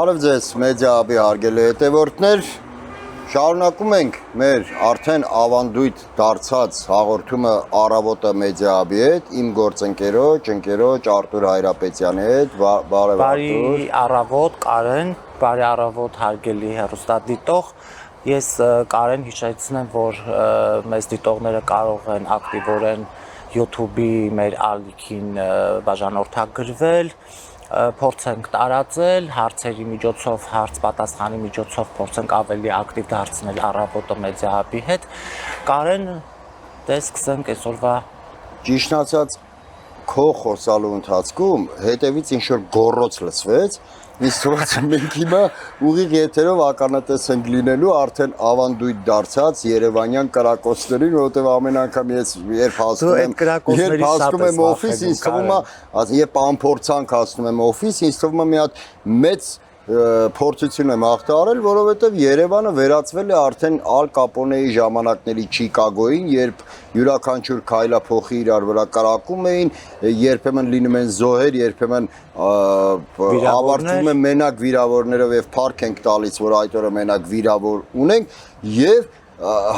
Բարև ձեզ, մեդիա հաբի հարգելի հետևորդներ, շարունակում ենք մեր արդեն ավանդույթ դարձած հաղորդումը առավոտը մեդիա հաբի հետ, իմ գործընկերոջ, Արտուր Հայրապետյանի հետ, բարև Արտուր։ Բարի առավոտ Կարեն, բարի առավոտ հարգելի հեռուստադիտող։ Ես Կարեն հիշեցնեմ, որ մեզ դիտողները կարող են ակտիվորեն YouTube-ի մեր ալիքին բաժանորդագրվել, փորձենք տարածել, հարցերի միջոցով, հարց պատասխանի միջոցով փորձենք ավելի ակտիվ դարձնել առավոտը մեդիա հաբի հետ։ Կարեն, դե սկսենք այսօրվա։ Ճիշտ ասած, քո խոսալու ընթացքում հետևից ինչ-որ գոռոց լսվեց, ինձ թվաց մենք հիմա ուղիղ եթերով ականատես ենք լինելու արդեն ավանդույթ դարձած երևանյան կրակոցներին, որովհետև ամեն անգամ ես երբ հասնում եմ օֆիս, ինձ թվում է, երբ անփորձանք հասնում եմ օֆիս, ինձ թվում է մի հատ մեծ փորձություն եմ հաղթահարել, որովհետև Երևանը վերածվել է արդեն Ալ Կապոնեի ժամանակների Չիկագոյին, երբ յուրաքանչյուր քայլափոխի իրար վրա կրակում էին, երբեմն լինում են զոհեր, երբեմն ավարտվում են մենակ վիրավորներով եւ փառք ենք տալիս, որ այդ օրը մենակ վիրավոր ունենք, եւ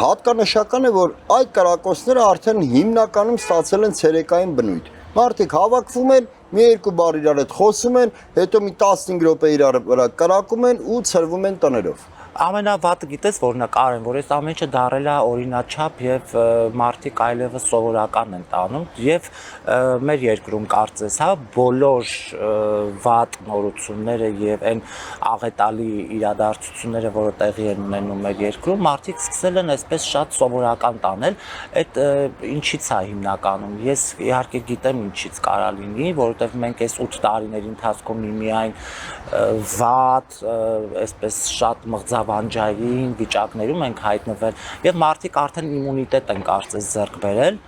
հատկանշական է, որ այդ կրակոցները արդեն հիմնականում ստացել են ցերեկային բնույթ։ Մարդիկ հավաքվում են, մի երկու բառ իրար հետ խոսում են, հետո մի 15 րոպե իրար վրա կրակում են ու ցրվում են տներով։ Ամենավատը գիտես որն է Կարեն, որ այս ամեն ինչը դարել է օրինաչափ եւ մարդիկ այլևս սովորական են տանում եւ մեր երկրում կարծես հա բոլոր վատ նորությունները եւ այն աղետալի իրադարձությունները, որը տեղի են ունենում մեր երկրում, մարդիկ սկսել են այսպես շատ սովորական տանել։ Այդ ինչից է հիմնականում։ Ես իհարկե գիտեմ ինչից կարա լինի, որովհետեւ մենք այս 8 տարիների ընթացքում միմիայն վատ, այսպես շատ մղձավանջային վիճակներում ենք հայտնվել եւ մարդիկ արդեն իմունիտետ են կարծես ձեռք բերել։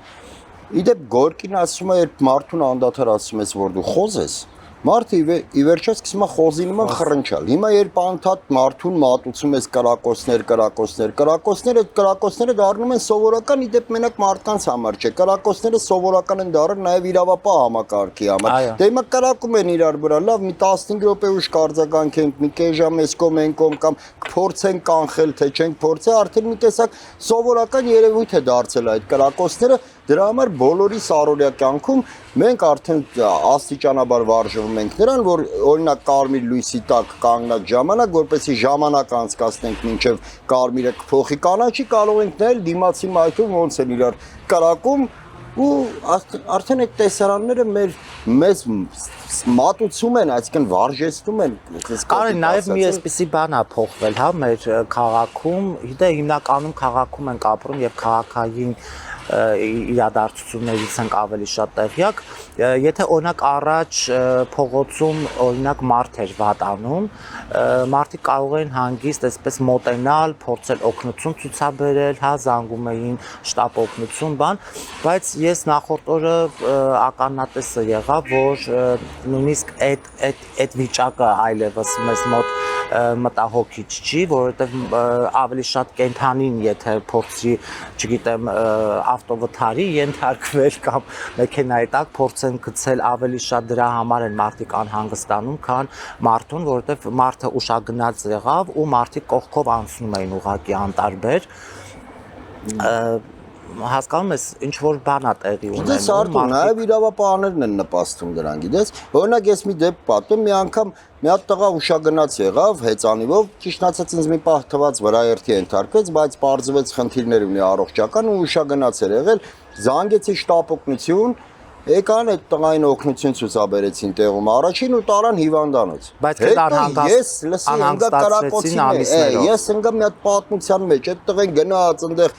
Իդեպ Գորկին ասում է, երբ մարդուն անդադար ասում ես, որ դու խոզ ես, մարդը ի վերջո սկսում է խոզի նման խռնչալ։ Հիմա երբ անդադ մարդուն մատուցում ես կրակոցներ, այդ կրակոցները դառնում են սովորական, իդեպ մենակ մարդկանց համար չէ, կրակոցները սովորական են դառնում նաև իրավապահ համակարգի համար։ Դե հիմա կրակում են իրար վրա, լավ, մի 15 րոպե ուշ կարձագանքենք, մի կես ժամ էս կողմ այն կողմ կամ փորձենք կանխել, թե չենք փորձել, արդեն մի տեսակ սովորական երևույթ է դարձել այդ կրակոցները։ Դրա համար բոլորի սարորյա կյանքում մենք արդեն աստիճանաբար վարժվում ենք նրան, որ օրինակ կարմիր լույսի տակ կանգնած ժամանակ, որպեսզի ժամանակ անցկացնենք մինչև կարմիրը կփոխի կանաչի, կարող ենք նայել դիմացի մայթում ոնց են իրար կրակում ու արդեն այդ տեսարանները մեզ մատուցում են, այսինքն վարժեցնում են։ Կարեն, նաև մի այսպիսի բան է փոխվել, հա, մեր քաղաքում, դե հիմնականում քաղաքում ենք ապրում եւ քաղաքային իրադարձություններից ենք ավելի շատ տեղյակ, եթե օրինակ առաջ փողոցում օրինակ մարդ էր վատ անում, մարդիկ կարող էին հանգիստ այսպես մոտենալ, փորձել օգնություն ցուցաբերել, հա, զանգում էին շտապ օգնություն, բան, բայց ես նախորդ օրը ականատեսը եղա, որ նույնիսկ այդ վիճակը այլևս մեզ մոտ մտահոգիչ չի, որովհետև ավելի շատ կենթանին, եթե փորձի, չգիտեմ, ավտովթարի ենթարկվել կամ մեքենայի տակ փորձեն գցել, ավելի շատ դրա համար են մարդիկ անհանգստանում, քան մարդուն, որովհետև մարդը ուշագնաց եղավ ու մարդիկ կողքով անցնում էին ուղղակի անտարբեր։ Հասկանում ես, ինչ որ բան է տեղի ունենում։ Գիտես Արտուր, նաև իրավապահներն են նպաստում դրան, գիտես։ Օրինակ ես մի դեպք պատմեմ, մի անգամ մի հատ տղա ուշագնաց եղավ հեծանիվով, ճիշտ ասած ինձ մի պահ թվաց վրաերթի ենթարկվեց, բայց պարզվեց խնդիրներ ունի առողջական ու ուշագնաց էր եղել, զանգեցի շտապ օգնություն, եկան այդ տղային օգնություն ցուցաբերեցին տեղում առաջին ու տարան հիվանդանոց։ Բայց հետո ես լսի ընկա կրակոցին, ես ընկա մի հատ պատմության մեջ, այդ տղեն գնաց այնտեղ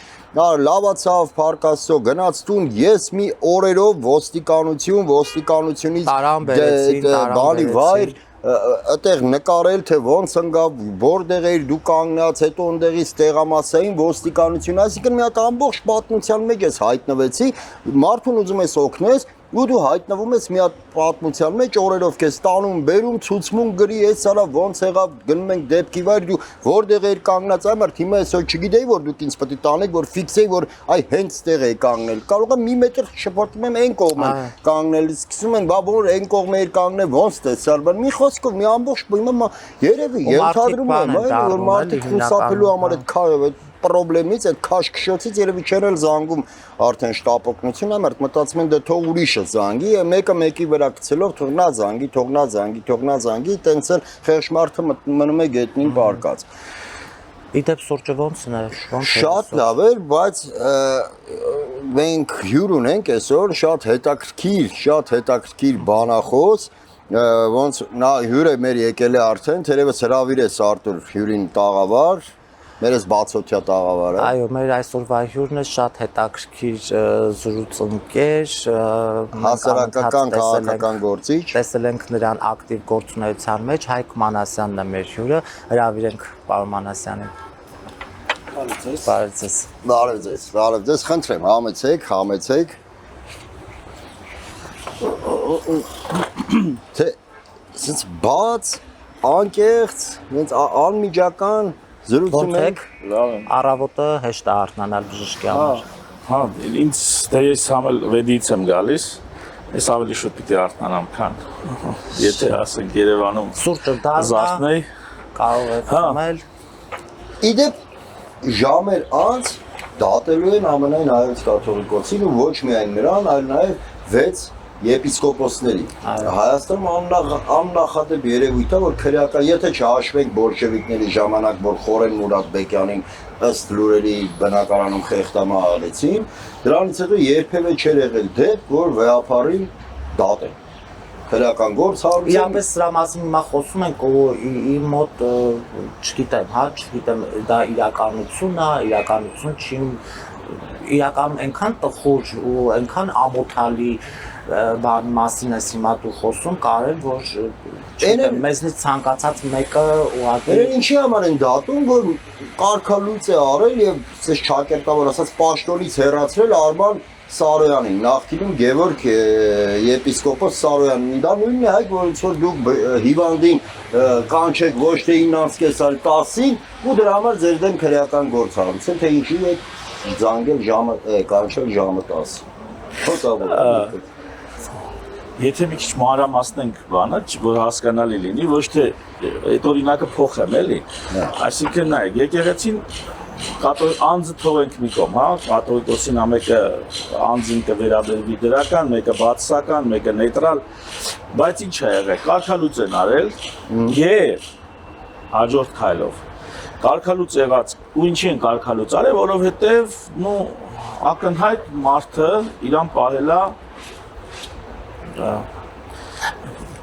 լավացավ, փառքաստո գնաց տուն, ես մի օրերով ոստիկանությունից բանի վայր այդտեղ նկարել, թե ոնց ընկավ, որտեղ էր դու կանգնած, հետո ընդեղից տեղամասային ոստիկանություն, այսինքն մի հատ ամբողջ պատմության մեջ ես հայտնվեցի, մարդուն ուզում ես օգնես, ու դու հայտնվում ես մի հատ պատմության մեջ օրերով քեզ տանում, բերում, ցուցմուն գրի, այս արա ոնց եղավ, գնում ենք դեպքի վայր, դու որտեղ էր կանգնած, այ մարդ հիմա այսօր չգիտեի, որ դուք ինձ պետք է տանեք, որ ֆիքսեի, որ այ հենց տեղ է կանգնել։ Կարող է մի մետր շփոթում եմ այն կողմը կանգնել, սկսում են, բա որ այն կողմը էր կանգնել, ոնց տեսար, բան մի խոսքով մի ամբողջ բիմը երևի ենթադրում եմ, այլ որ մարդիկ խուսափելու համար այդ պրոբլեմից, այդ քաշքշոցից երևի չեն էլ զանգում արդեն շտապօգնություն, ամերտ մտածում են դե թող ուրիշը զանգի, մեկը մեկի վրա գցելով թող նա զանգի, տենց էլ խեղճ մարդը մնում է գետնին պարկած։ Իդեպ սուրճը ոնց է, Շատ լավ էր, բայց մենք հյուր ունենք այսօր շատ հետաքրքիր բանախոս, ոնց նա հյուրը մեր եկել է արդեն, թերևս հրավիր է Սարտուր հյուրին տաղավար, Մերս բացօթյա տաղավարը։ Այո, մեր այսօրվա հյուրն է շատ հետաքրքիր զրուցընկեր, հասարակական քաղաքական գործիչ։ Տեսել ենք նրան ակտիվ գործունեության մեջ, Հայկ Մանասյանն է մեր հյուրը, հրավիրենք պարոն Մանասյանին։ Բարև ձեզ, խնդրեմ, համեցեք։ Թե սենց բաց, անկեղծ, հենց անմիջական զրուցում ենք։ Առավոտը հեշտ է արթնանալ բժշկի համար։ Հա, ինձ դե ես համել վեդից եմ գալիս, ես ավելի շուտ պիտի արթնանամ, քան եթե ասենք Երևանում Սուրճը դառնա, կարող է խմել։ Իդեպ ժամեր անց դատելու են ամենայն հայոց կաթողիկոսին ու ոչ միայն նրան, այլ նաև 6 եպիսկոպոսների։ Հայաստանում աննախադեպ երևույթ է, որ քրեական, եթե չհաշվենք բոլշևիկների ժամանակ, որ Խորեն Մուրադբեկյանին ըստ լուրերի բնակարանում խեղդամա արեցին, դրանից հետո երբևէ չէր եղել դեպք, որ վեհապարին դատեն։ Քրեական գործ հարուցեն։ Իապես սրա մասին հիմա խոսում ենք ու իմ մոտ չգիտեմ, դա իրականություն է, իրականություն չի, իրականում այնքան տխուր ու այնքան ամոթալի բան մասին ես հիմա դու խոսում, կարել որ մեզնից ցանկացած մեկը ուղղակի ինչի համար են դատում, որ կարգալույծ է արել եւ ցես ճակերտավոր ասած պաշտոնից հեռացրել Արման Սարոյանին, նախկինում Գևորգ եպիսկոպոս Սարոյանին, դա նույնն է հայք, որ ինչ որ դուք հիվանդին կանչեք ոչ թե 9-ից, այլ 10-ին ու դրա համար ձեր դեմ քրեական գործ հարուցեն, թե ինչի է զանգել ժամը, կանչել ժամը 10։ Եթե մի քիչ մանրամասնենք բանը, որ հասկանալի լինի, ոչ թե այդ օրինակը փոխեմ էլի, այսինքն նայեք, եկեղեցին անձը թողենք մի կողմ, հա, կաթողիկոսին մեկը անձին կվերաբերվի դրական, մեկը բացասական, մեկը նեյտրալ, բայց ինչ է եղել, կարգալուծ են արել եւ հաջորդ քայլով կարգալուծ եղած ու ինչի են կարգալուծ արել, որովհետեւ ակնհայտ մարդը իրան պահելա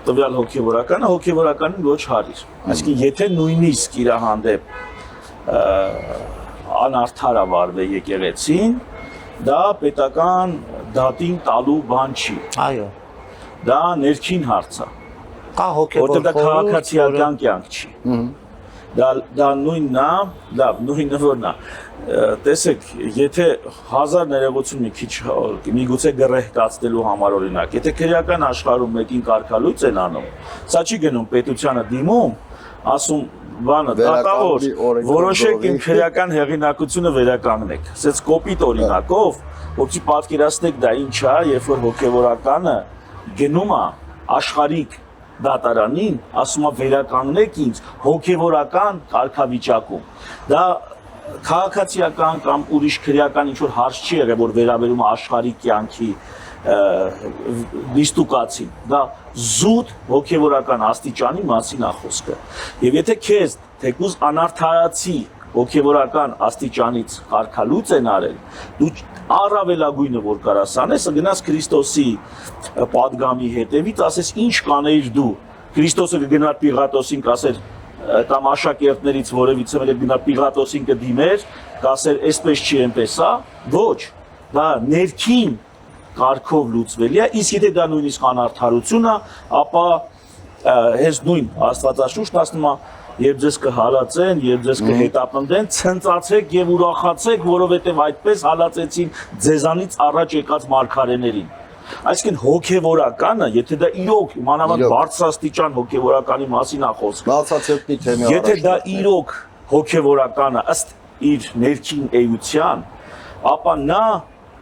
տվյալ հոգևորականին ոչ հարիր, այսինքն եթե նույնիսկ իր հանդեպ անարդար վարվել եկեղեցին, դա պետական դատին տալու բան չի։ Այո։ Դա ներքին հարց է։ Կա հոգևոր որտեղ դա քաղաքացիական կյանք չի։ Դա նույնն է, լավ, նույնը որն է։ Տեսեք, եթե 1000 ներողություն մի քիչ միգուցե գրեհտացնելու համար օրինակ, եթե քրեական աշխարհում մեկին կարգալույծ են անում, սա չի գնում պետությանը դիմում, ասում բանը դատավոր, որոշեք իմ քրեական հեղինակությունը վերականգնեք։ Ասեց կոպիտ օրինակով, որի պատկերացնեք դա ինչ է, երբ որ հոգևորականը գնում է աշխարհիկ դատարանին, ասում է վերականգնեք ինձ հոգևորական կարգավիճակում։ Դա քաղաքացիական կամ ուրիշ քրեական ինչ-որ հարց չի եղել, որ վերաբերում է աշխարհիկ կյանքի դիստուկացին, դա զուտ հոգևորական աստիճանի մասին է խոսքը։ Եվ եթե քեզ թեկուզ անարդարացի հոգևորական աստիճանից կարգալույծ են արել, դու առավելագույնը որ կարաս անես, գնաս Քրիստոսի պատգամի հետևից, ասես ինչ կանեիր դու։ Քրիստոսը կգնար Պիղատոսին, կասեր կամ աշակերտներից որևիցե մեկը գնար Պիղատոսին կդիմեր, կասեր այսպես չի, այնպես է, ոչ, դա ներքին կարգով լուծվելի է, իսկ եթե դա նույնիսկ անարդարություն է, ապա հենց նույն Աստվածաշունչն ասում է, երբ ձեզ կհալածեն, երբ ձեզ կհետապնդեն, ցնծացեք եւ ուրախացեք, որովհետեւ այդպես հալածեցին ձեզանից առաջ եկած մարգարեներին։ Այսինքն հոգևորականը, եթե դա իրոք մանավանդ Իրոք։ բարձրաստիճան հոգևորականի մասին է խոսքը, Մացացեպտի թեմի եթե դա իրոք հոգևորականը ըստ իր ներքին էության, ապա նա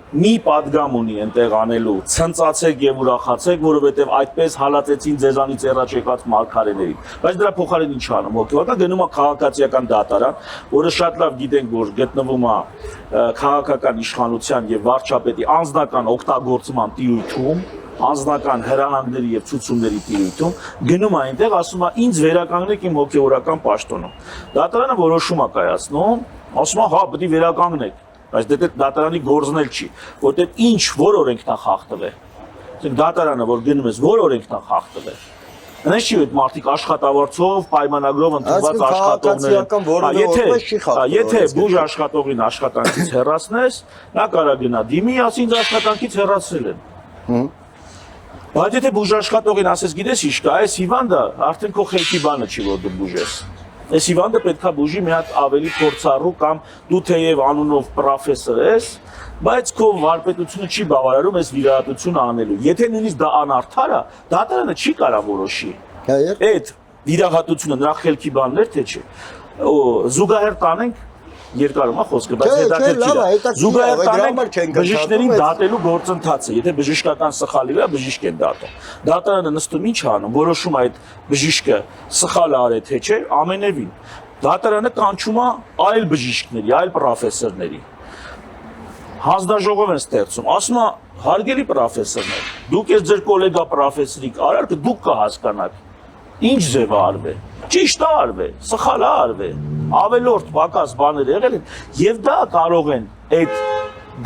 մի падգամ ունի այնտեղ անելու, ցնծացեք եւ ուրախացեք, որովհետեւ այդպես հալածեցին ձեզանից առաջ եկած մարգարեներին։ Բայց դրա փոխարեն ինչ անում հոգևորակը գնում է քաղաքացիական դատարան, որը շատ լավ գիտենք, որ գտնվում է քաղաքական իշխանության եւ վարչապետի անձնական օգտագործման տիրույթում, անձնական հրահանգների եւ ցուցումների տիրույթում, գնում է այնտեղ, ասում է ինձ վերականգնեք իմ հոգևորական պաշտոնում։ Դատարանը որոշում է կայացնում, ասում է հա, պետք է վերականգնեք, բայց դե դատարանի գործն էլ չի, որտեղ ինչ որ օրենքն է խախտվել։ Այսինքն դատարանը, որ գնում ես, որ օրենքն է խախտվել։ Այնպես չի որ մարդիկ աշխատավարձով, պայմանագրով ընդունված աշխատողներ են։ Եթե բուժ աշխատողին աշխատանքից հեռացնես, նա կարա գնա դիմի, ասի ինձ աշխատանքից հեռացրել են։ Բայց եթե բուժ աշխատողին ասես, գիտես ինչ կա, այս հիվանդը արդեն քո խելքի բանը չի, որ դու բուժես։ Այս հիվանդը պետքա բուժի մի հատ ավելի փորձառու կամ դու թեև անունով պրոֆեսոր ես, բայց քո վարպետությունը չի բավարարում այս վիրահատությունը անելու։ Եթե նույնիսկ դա անարդար է, դատարանը չի կարա որոշի։ Այդ վիրահատությունը նրա խելքի բանն էր, թե չէ։ Զուգահեռ տանենք երկարում է խոսքը, բայց հետաքրքիր է։ Զուգահեռ տանենք բժիշկներին դատելու գործընթացը, եթե բժշկական սխալ է, բժիշկ են դատում։ Դատարանը նստում ինչ անում, որոշում է այդ բժիշկը սխալ արել թե չէ, ամենևին։ Դատարանը կանչում է այլ բժիշկների, այլ պրոֆեսորների։ Հանձնաժողով են ստեղծում, ասում է հարգելի պրոֆեսորներ, դուք ես ձեր գոլեգա պրոֆեսորիկ արարքը դուք կհասկանաք։ Ինչ ձև է արվել։ Ճիշտ է արվել, սխալ է արվել, ավելորդ պակաս բաներ եղել են եւ դա կարող են այդ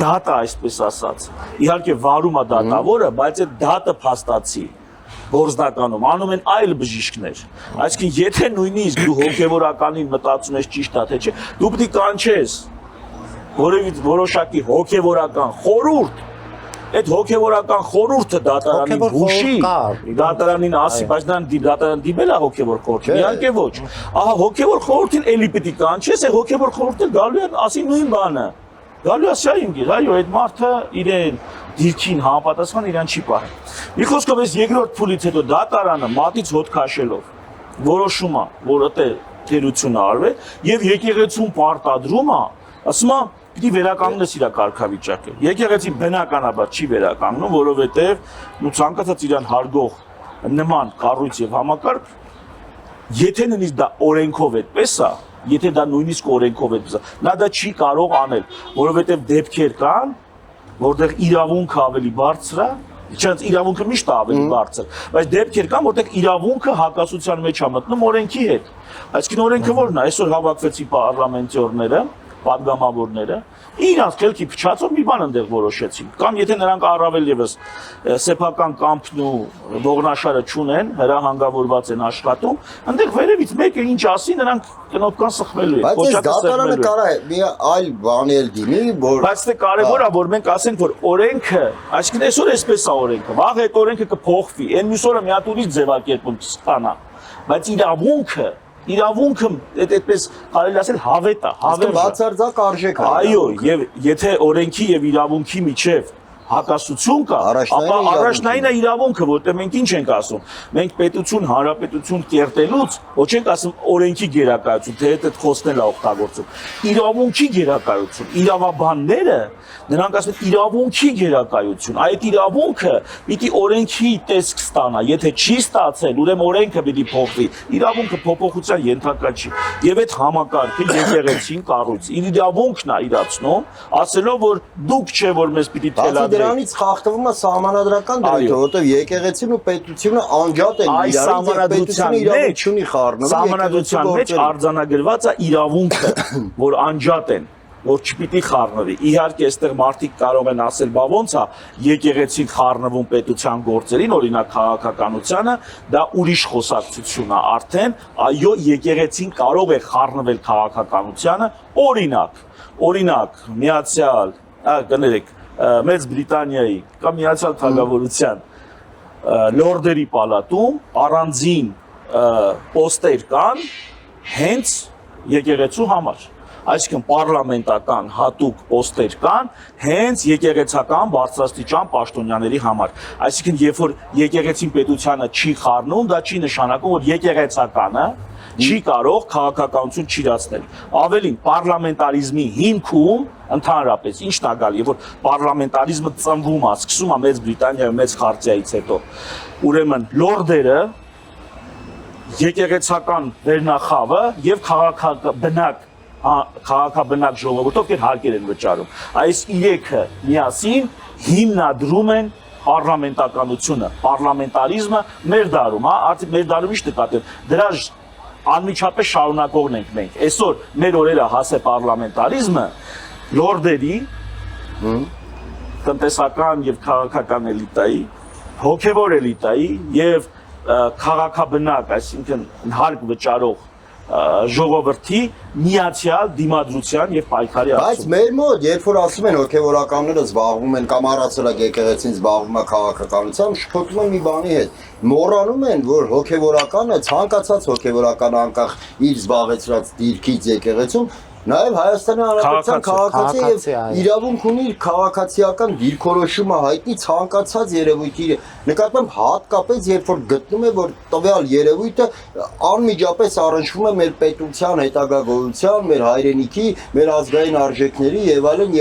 դատը, այսպես ասած, իհարկե վարում է դատավորը, բայց այդ դատը փաստացի գործնականում անում են այլ բժիշկներ։ Այսինքն եթե նույնիսկ դու հոգևորականին մտածում ես ճիշտ է թե չէ, դու պետք է կանչես որոշակի հոգևորական խորհուրդ, այդ հոգևորական խորհուրդը դատարանին հուշի, դատարանին ասի, բայց դատարան դիմել է հոգևոր խորհրդին, իհարկե ոչ։ Ահա հոգևոր խորհրդին էլի պիտի կանչես, այդ հոգևոր խորհուրդը գալու է ասի նույն բանը։ Գալու է ասի իմ գիր, այո, այդ մարդը իրեն դիրքին համապատասխան իրան չի պահել։ Մի խոսքով այս երկրորդ փուլից հետո դատարանը մատից հոտ քաշելով որոշում է, որ այդտեղ թերություն արվել եւ եկեղեցուն պարտադրում է, ասում է պիտի վերականգնես իր կարգավիճակը։ Եկեղեցին բնականաբար չի վերականգնում, որովհետև ու ցանկացած իրան հարգող նման կառույց եւ համակարգ, եթե նույնիսկ դա օրենքով այդպես է, եթե դա նույնիսկ օրենքով այդպես է, նա դա չի կարող անել, որովհետև դեպքեր կան, որտեղ իրավունքը ավելի բարձր է, Չնայած իրավունքը միշտ է ավելի բարձր, բայց դեպքեր կան, որտեղ իրավունքը հակասության մեջ է մտնում օրենքի հետ։ Այսինքն օրենքը ո՞րն է, այսօր հավաքվեցի պարլամենտորները, падգամավորները, իրանց քելքի փչացով մի բան ընդեղ որոշեցին։ Կամ եթե նրանք առավել եւս սեփական կամքն ու ողնաշարը չունեն, հրահանգավորված են աշխատում, ընդեղ վերևից մեկը ինչ ասի, նրանք կնոպկան սխվելու են, կոչակը սխվելու են։ Բայց կարա մի այլ բան էլ դիմի, որ բայց դե կարևոր է, որ մենք ասենք, որ օրենքը, այսինքն այսօր էսպես է օրենքը, վաղ այդ օրենքը կփոխվի, այն մյուս օրը մի հատ ուրիշ ձևակերպում կստանա, բայց իրավունքը այդպես կարելի ասել հավետ է, հավերժ է։ Բացարձակ արժեք է։ Այո, եւ եթե օրենքի եւ իրավունքի միջև հակասություն կա, ապա առաջնային է իրավունքը, որտեղ մենք ինչ ենք ասում։ Մենք պետություն, հանրապետություն կերտելուց ոչ ենք ասում օրենքի գերակայություն, թե այդ խոսքն է օգտագործում։ Իրավունքի գերակայություն, իրավաբանները նրանք ասում են իրավունքի գերակայություն։ Այդ իրավունքը պիտի օրենքի տեսք ստանա, եթե չի ստացել, ուրեմն օրենքը պիտի փոխվի։ Իրավունքը փոփոխության ենթակա չի։ Եվ այդ համակարգը եկեղեցին կառույց իր իրավունքն է իրացնում, ասելով որ դուք չէ որ մեզ պիտի թելադրեք։ Դրանից խախտվում է սահմանադրական դրույթը, որտեղ եկեղեցին ու պետությունը անջատ են իրարից, պետությունը իրավունք չունի խառնվի։ Սահմանադրության մեջ արձանագրված է իրավունքը, որ անջատ են, որ չպիտի խառնվի։ Իհարկե, այստեղ մարդիկ կարող են ասել, բա ոնց է եկեղեցին խառնվում պետության գործերին, օրինակ քաղաքականությանը, դա ուրիշ խոսակցություն է արդեն, այո, եկեղեցին կարող է խառնվել քաղաքականությանը, օրինակ, միացյալ, կներեք, Մեծ Բրիտանիայի կամ Միացյալ Թագավորության լորդերի պալատում առանձին պոստեր կան հենց եկեղեցու համար։ այսինքն պարլամենտական հատուկ պոստեր կան հենց եկեղեցական բարձրաստիճան պաշտոնյաների համար։ Այսինքն երբ որ եկեղեցին պետությանը չի խառնում, դա չի նշանակում, որ եկեղեցականը չի կարող քաղաքականություն չիրացնել։ Ավելին, պարլամենտարիզմի հիմքում ընդհանրապես ի՞նչն է գալի, որ պարլամենտարիզմը ծնվում է, սկսում է Մեծ Բրիտանիայում մեծ խարտիայից հետո։ Ուրեմն լորդերը եկեղեցական վերնախավը եւ քաղաքաբնակ ժողովուրդով հարկեր են վճարում։ Այս երեքը միասին հիմնադրում են պարլամենտականությունը, պարլամենտարիզմը մեր դարում, արդեն մեր դարում ինչ նկատեմ, դրա անմիջապես շարունակողն ենք մենք։ Այսօր մեր օրերը հասե պարլամենտարիզմը լորդերի, տնտեսական եւ քաղաքական էլիտայի, հոգեվոր էլիտայի եւ քաղաքաբնակ, այսինքն հարկ վճարող ժողովրդի միացյալ դիմադրության եւ պայքարի Բայց մեր մոտ, երբ որ ասում են հոգեվորականները զբաղվում են կամ առածելակ եկեղեցին զբաղվում է քաղաքականությամբ, շփոթում են մի բանի հետ։ Մոռանում են, որ հոգեվորականը ցանկացած հոգեվորական անկախ իր զբաղեցրած դիրքից եկեղեցում Նաև Հայաստանի Հանրապետության քաղաքացի եւ իրավունք ունի իր քաղաքացիական դիրքորոշումը հայտնի ցանկացած երևույթի նկատմամբ հատկապես երբ որ գտնում է որ տվյալ երևույթը անմիջապես առնչվում է մեր պետության հետագա գոյության, մեր հայրենիքի, մեր ազգային արժեքների եւ այլն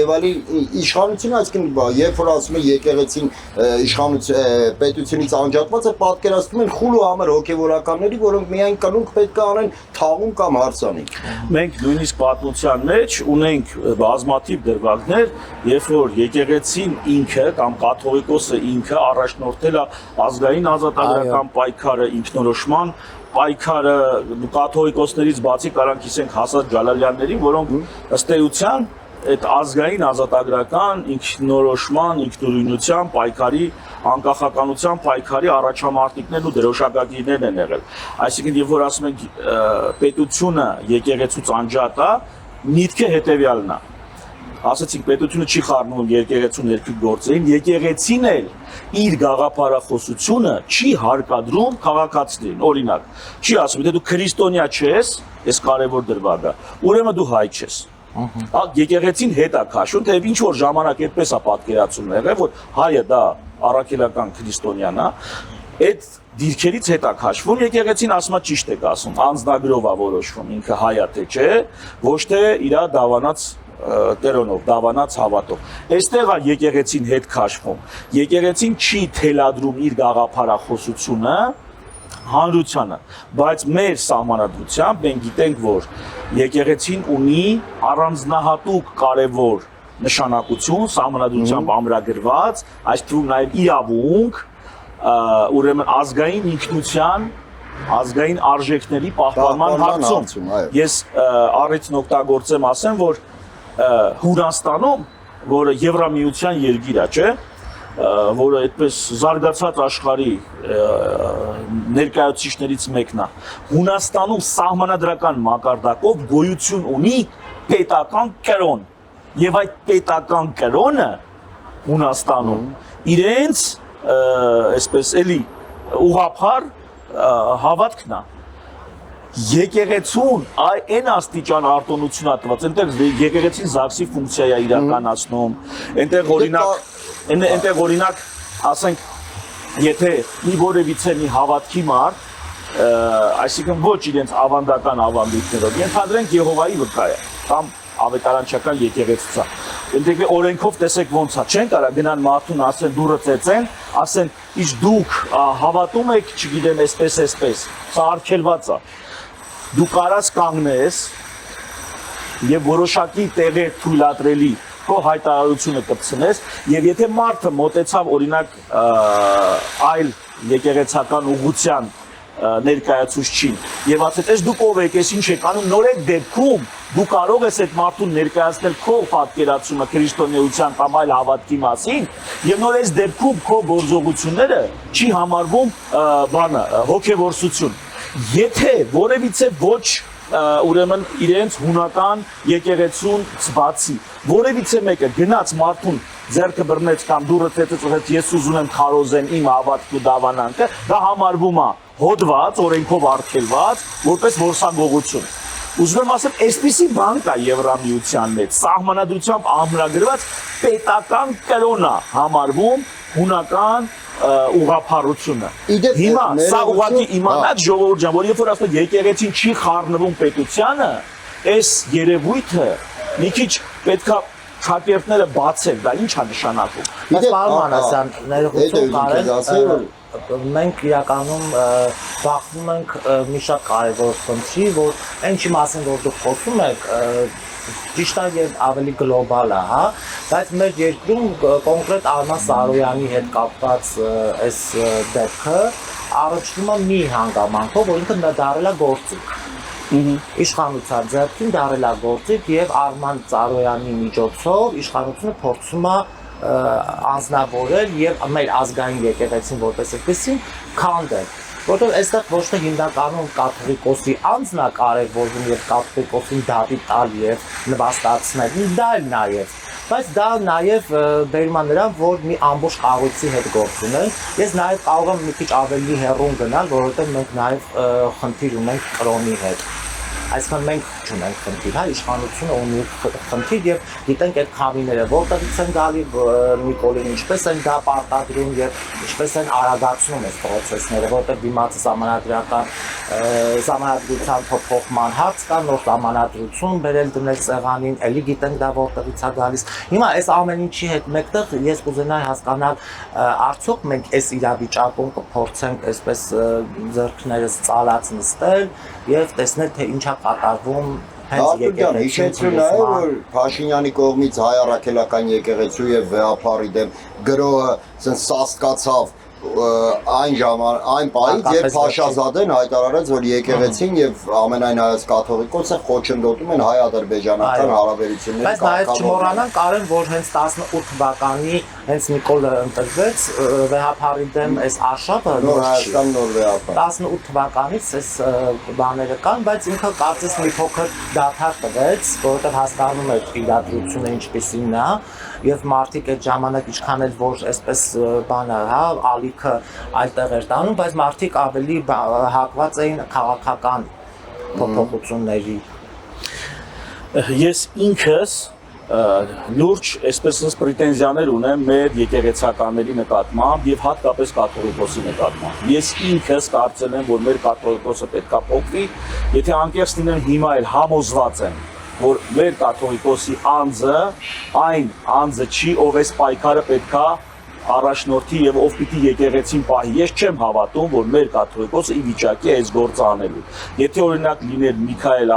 իշխանությունը, այսինքն երբ որ ասում է եկեղեցին իշխանություն պետությունից անջատված է, պատկերացնում են խուլ ու համր հոգեվորականների, որոնք միայն կնունք պետք է անեն թաղում կամ հարսանիք։ Մենք նույնիսկ մեջ ունենք բազմաթիվ դրվագներ, երբ որ եկեղեցին ինքը կամ կաթողիկոսը ինքը առաջնորդել է ազգային ազատագրական պայքարը, ինքնորոշման պայքարը, կաթողիկոսներից բացի կարանք հիսենք Հասան Ջալալյաններին, որոնք ըստ էության այդ ազգային ազատագրական ինքնորոշման, ինքնուրույնության պայքարի, անկախականության պայքարի առաջամարտիկներն ու դրոշակակիրներն են եղել։ Այսինքն, երբ որ ասում ենք պետությունը եկեղեցուց անջատ է, միտքը հետևյալն է։ Ասացինք պետությունը չի խառնում եկեղեցու ներքին գործերին, եկեղեցին էլ իր գաղափարախոսությունը չի հարկադրում քաղաքացիներին։ Օրինակ, չի ասում, եթե դու քրիստոնյա չես, այս կարևոր դրվագը, ուրեմն դու հայ չես։ Եկեղեցին հետ է քաշում, թե ինչ որ ժամանակ այդպես է պատկերացում եղել, որ հայը դա առաքելական քրիստոնյան է, այդ դիրքերից հետ է քաշվում, եկեղեցին ասում է ճիշտ եք ասում, անձնագրով է որոշվում, ինքը հայ է թե չէ, ոչ թե իր դավանած կերոնով, դավանած հավատով։ Այստեղ է եկեղեցին հետ քաշվում։ Եկեղեցին չի թելադրում իր գաղափարախոսությունը հանրությանը, բայց մեր սահմանադրությամբ մենք գիտենք, որ եկեղեցին ունի առանձնահատուկ կարևոր նշանակություն, սահմանադրությամբ ամրագրված, այս թվում նաև իրավունք, ուրեմն ազգային ինքնության, ազգային արժեքների պահպանման հարցում։ Ես առիթն օգտագործեմ ասեմ, որ Հունաստանում, որը Եվրամիության երկիր է, չէ՞, որը այդպես զարգացած աշխարհի ներկայացուցիչներից մեկն է, Հունաստանում սահմանադրական մակարդակով գոյություն ունի պետական կրոն, եւ այդ պետական կրոնը Հունաստանում իրենց այսպես էլի ուղղափառ հավատքն է։ Եկեղեցուն այն աստիճան արտոնություն է տված, այնտեղ եկեղեցին ԶԱԳՍ-ի ֆունկցիա է իրականացնում, այնտեղ օրինակ, ասենք, եթե մի որևիցե մի հավատքի մարդ, այսինքն ոչ իրենց ավանդական ավանդույթներով, ենթադրենք Եհովայի վկա է, կամ ավետարանչական եկեղեցուցա։ Այնտեղ օրենքով տեսեք ոնց է, չեն կարա գնան մարդուն ասեն դուրը ծեծեն, ասեն ինչ դուք հավատում եք, չգիտեմ, այսպես, սա արգելված է։ Դու կարաս կանգնես եւ որոշակի տեղեր թույլատրելի քո հայտարարությունը կպցնես եւ եթե մարդը մոտեցավ օրինակ այլ եկեղեցական ուղղության ներկայացուցչին եւ ասեց ես դուք ով եք, ես ինչ եք անում, նոր եք դեպքում դու կարող ես այդ մարդուն ներկայացնել քո պատկերացումը քրիստոնեության կամ այլ հավատքի մասին եւ նոր այս դեպքում քո գործողությունները չի համարվում հոգեվորսություն։ Եթե որևիցե ոչ ուրեմն իրենց հունական եկեղեցուն բացի որևիցե մեկը գնաց մարդուն ձեռքը բռնեց կամ դուրը ծեծեց ես ուզում եմ քարոզեմ իմ հավատքի ու դավանանքը, դա համարվում է հոդված, օրենքով արգելված, որպես որսագողություն։ Ուզում եմ ասեմ, այսպիսի բան կա Եվրամիության մեջ, սահմանադրությամբ ամրագրված պետական կրոն է համարվում հունական ուղղափառությունը։ Հիմա սա ուղղակի իմանաք ժողովուրդ ջան, որ երբ որ ասում եկեղեցին չի խառնվում պետությանը, այս երևույթը մի քիչ պետքա խակերտները բացել, դա ի՞նչ է նշանակում։ Բայց պարոն Մանասյան, ներողություն կարել մենք իրականում բախվում ենք մի շատ կարևոր խնդրի, որ այնի մասին որ դուք խոսում եք, ճիշտ է եւ ավելի գլոբալ է, հա, բայց մեր երկրում կոնկրետ Արման Սարոյանի հետ կապված այս դեպքը առաջնում է մի հանգամանքով, որ ինքը դարել է գործիք։ Իշխանության ձեռքին դարել է գործիք եւ Արման Սարոյանի միջոցով իշխանությունը փորձում է անձնավորել եւ մեր ազգային եկեղեցին որպես այդպեսին քանդել, որտեղ այստեղ ոչ թե հիմնականում կաթողիկոսի անձն է կարևորվում եւ կաթողիկոսին դատի տալ եւ նվաստացնել, դա էլ նաեւ, բայց դա նաեւ բերում է նրան, որ մի ամբողջ կառույցի հետ գործ ունեն։ Ես նաեւ կարող եմ մի քիչ ավելի հեռուն գնալ, որովհետեւ մենք նաեւ խնդիր ունենք կրոնի հետ։ Այսինքն մենք չունենք խնդիր, հա, իշխանությունը ունի խնդիր եւ գիտենք այդ խավիները որտեղից են գալի, Նիկոլին ինչպես են դա պարտադրում եւ ինչպես են արագացնում այս process-ները, որտեղ դիմացի ժամանակագրության փոփոխման հարց կա, նոր ժամանակադրություն բերել դնել սեղանին, էլի գիտենք դա որտեղից է գալիս։ Հիմա այս ամեն ինչի հետ մեկտեղ ես կուզենայի հասկանալ, արդյոք մենք այս իրավիճակում կփորձենք այսպես ձեռքներս ծալած նստել եւ տեսնել թե ինչա կատարվում հենց եկեղեցու։ Հիշեցրու նաև որ Փաշինյանի կողմից հայ առաքելական եկեղեցու եւ վեհապարի դեմ գրոհը ցած սաստկացավ այն պահից, երբ Փաշազադեն հայտարարեց, որ եկեղեցին եւ ամենայն հայոց կաթողիկոսը խոչընդոտում են հայ-ադրբեջանական հարաբերությունների Բայց նաև չմոռանանք Արեն, որ հենց 18 թվականի հենց Նիկոլը ընտրվեց վեհապարի դեմ այս արշավը նոր Հայաստան նոր վեհապար 18 թվականից այս բաները կան, բայց ինքը կարծես մի փոքր դադար տվեց, որովհետև հասկանում էր իրադրությունը ինչպեսին է եւ մարդիկ այդ ժամանակ ինչքան էլ որ այսպես բանը, հա, ալիքը այդտեղ էր տանում, բայց մարդիկ ավելի հակված էին քաղաքական փոփոխությունների։ Ես ինքս լուրջ այսպես պրետենզիաներ ունեմ մեր եկեղեցականների նկատմամբ եւ հատկապես կաթողիկոսի նկատմամբ։ Ես ինքս կարծել եմ, որ մեր կաթողիկոսը պետքա փոխվի, եթե անկեղծ լինեմ հիմա էլ համոզված եմ, որ մեր կաթողիկոսի անձը այն անձը չի, ով այս պայքարը պետքա առաջնորդի եւ ով պիտի եկեղեցին պահի։ Ես չեմ հավատում, որ մեր կաթողիկոսը ի վիճակի է այս գործը անելու։ Եթե օրինակ լիներ Միքայել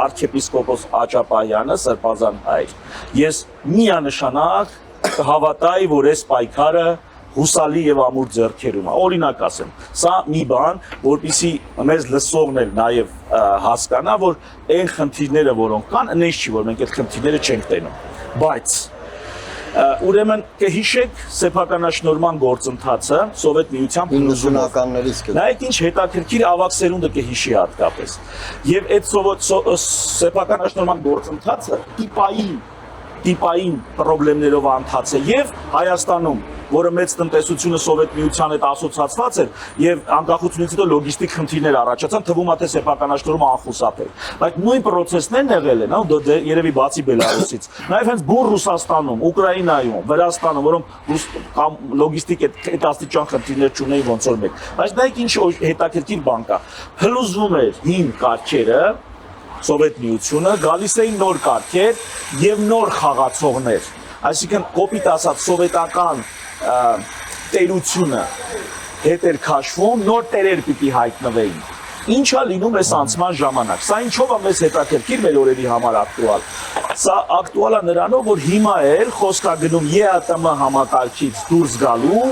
arczepiskopos Աճապահյանը, սրբազան հայր, ես միանշանակ կհավատայի, որ այս պայքարը հուսալի եւ ամուր ձեռքերում է։ Օրինակ ասեմ, սա մի բան, որպեսզի մեզ լսողն էլ նաեւ հասկանա, որ այն խնդիրները, որոնք կան, այնպես չի, որ մենք այդ խնդիրները չենք տենում։ Բայց ուրեմն կհիշեք սեփականաշնորհման գործընթացը Սովետ Միության 90-ականներից նայեք ինչ հետաքրքիր ավագ սերունդը կհիշի հատկապես։ Եվ այդ սեփականաշնորհման գործընթացը տիպային խնդիրներով անցած է եւ Հայաստանում, որը մեծ տնտեսությունը Սովետ Միության հետ ասոցացված էր եւ անկախությունից հետո լոգիստիկ խնդիրներ առաջացան, թվում է թե սեփականաշնորհումը անխուսափ էր։ Բայց նույն process-ներն եղել են, հա, երևի բացի Բելարուսից։ Նաեւ հենց բուր Ռուսաստանում, Ուկրաինայում, Վրաստանում, որոնք կամ լոգիստիկ այդ աստիճան խնդիրներ չունեին ոնց որ մեկ։ Բայց նայեք ինչ հետաքրքիր բան կա։ Փլուզվում էր հին կարգերը, Սովետ Միությունը, գալիս էին նոր կարգեր եւ նոր խաղացողներ։ Այսինքն կոպիտ ասած սովետական տերությունը հետ էր քաշվում, նոր տերեր պիտի հայտնվեին։ Ինչա լինում այս անցման ժամանակ։ Սա ինչով է մեզ հետաքրքիր մեր օրերի համար ակտուալ։ Սա ակտուալ է նրանով, որ հիմա էլ խոսք է գնում ԵԱՏՄ համակարգից դուրս գալու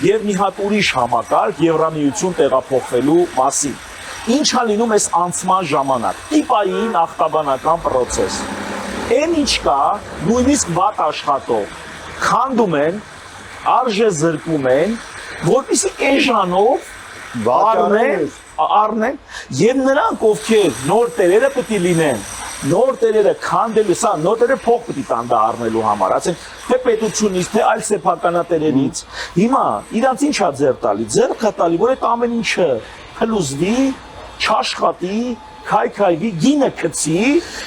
եւ մի հատ ուրիշ համակարգ Եվրամիություն տեղափոխվելու մասին։ Ինչա լինում այս անցման ժամանակ։ Տիպային ախտաբանական process։ Այն ինչ կա, նույնիսկ վատ աշխատող քանդում են, արժե զրկում են, որպեսզի էժանով առնեն եւ նրանք ովքեր նոր տերերը պետք է լինեն, նոր տերերը քանդելու, սա նոր տերերը փող պետք է տան դա առնելու համար, ասենք թե պետությունից, թե այլ սեփականատերերից։ Հիմա իրանց ինչա ձեռ տալի, ձեռք է տալի, որ այդ ամեն ինչը փլուզվի, չաշխատի քայքայվի, գինը գցի,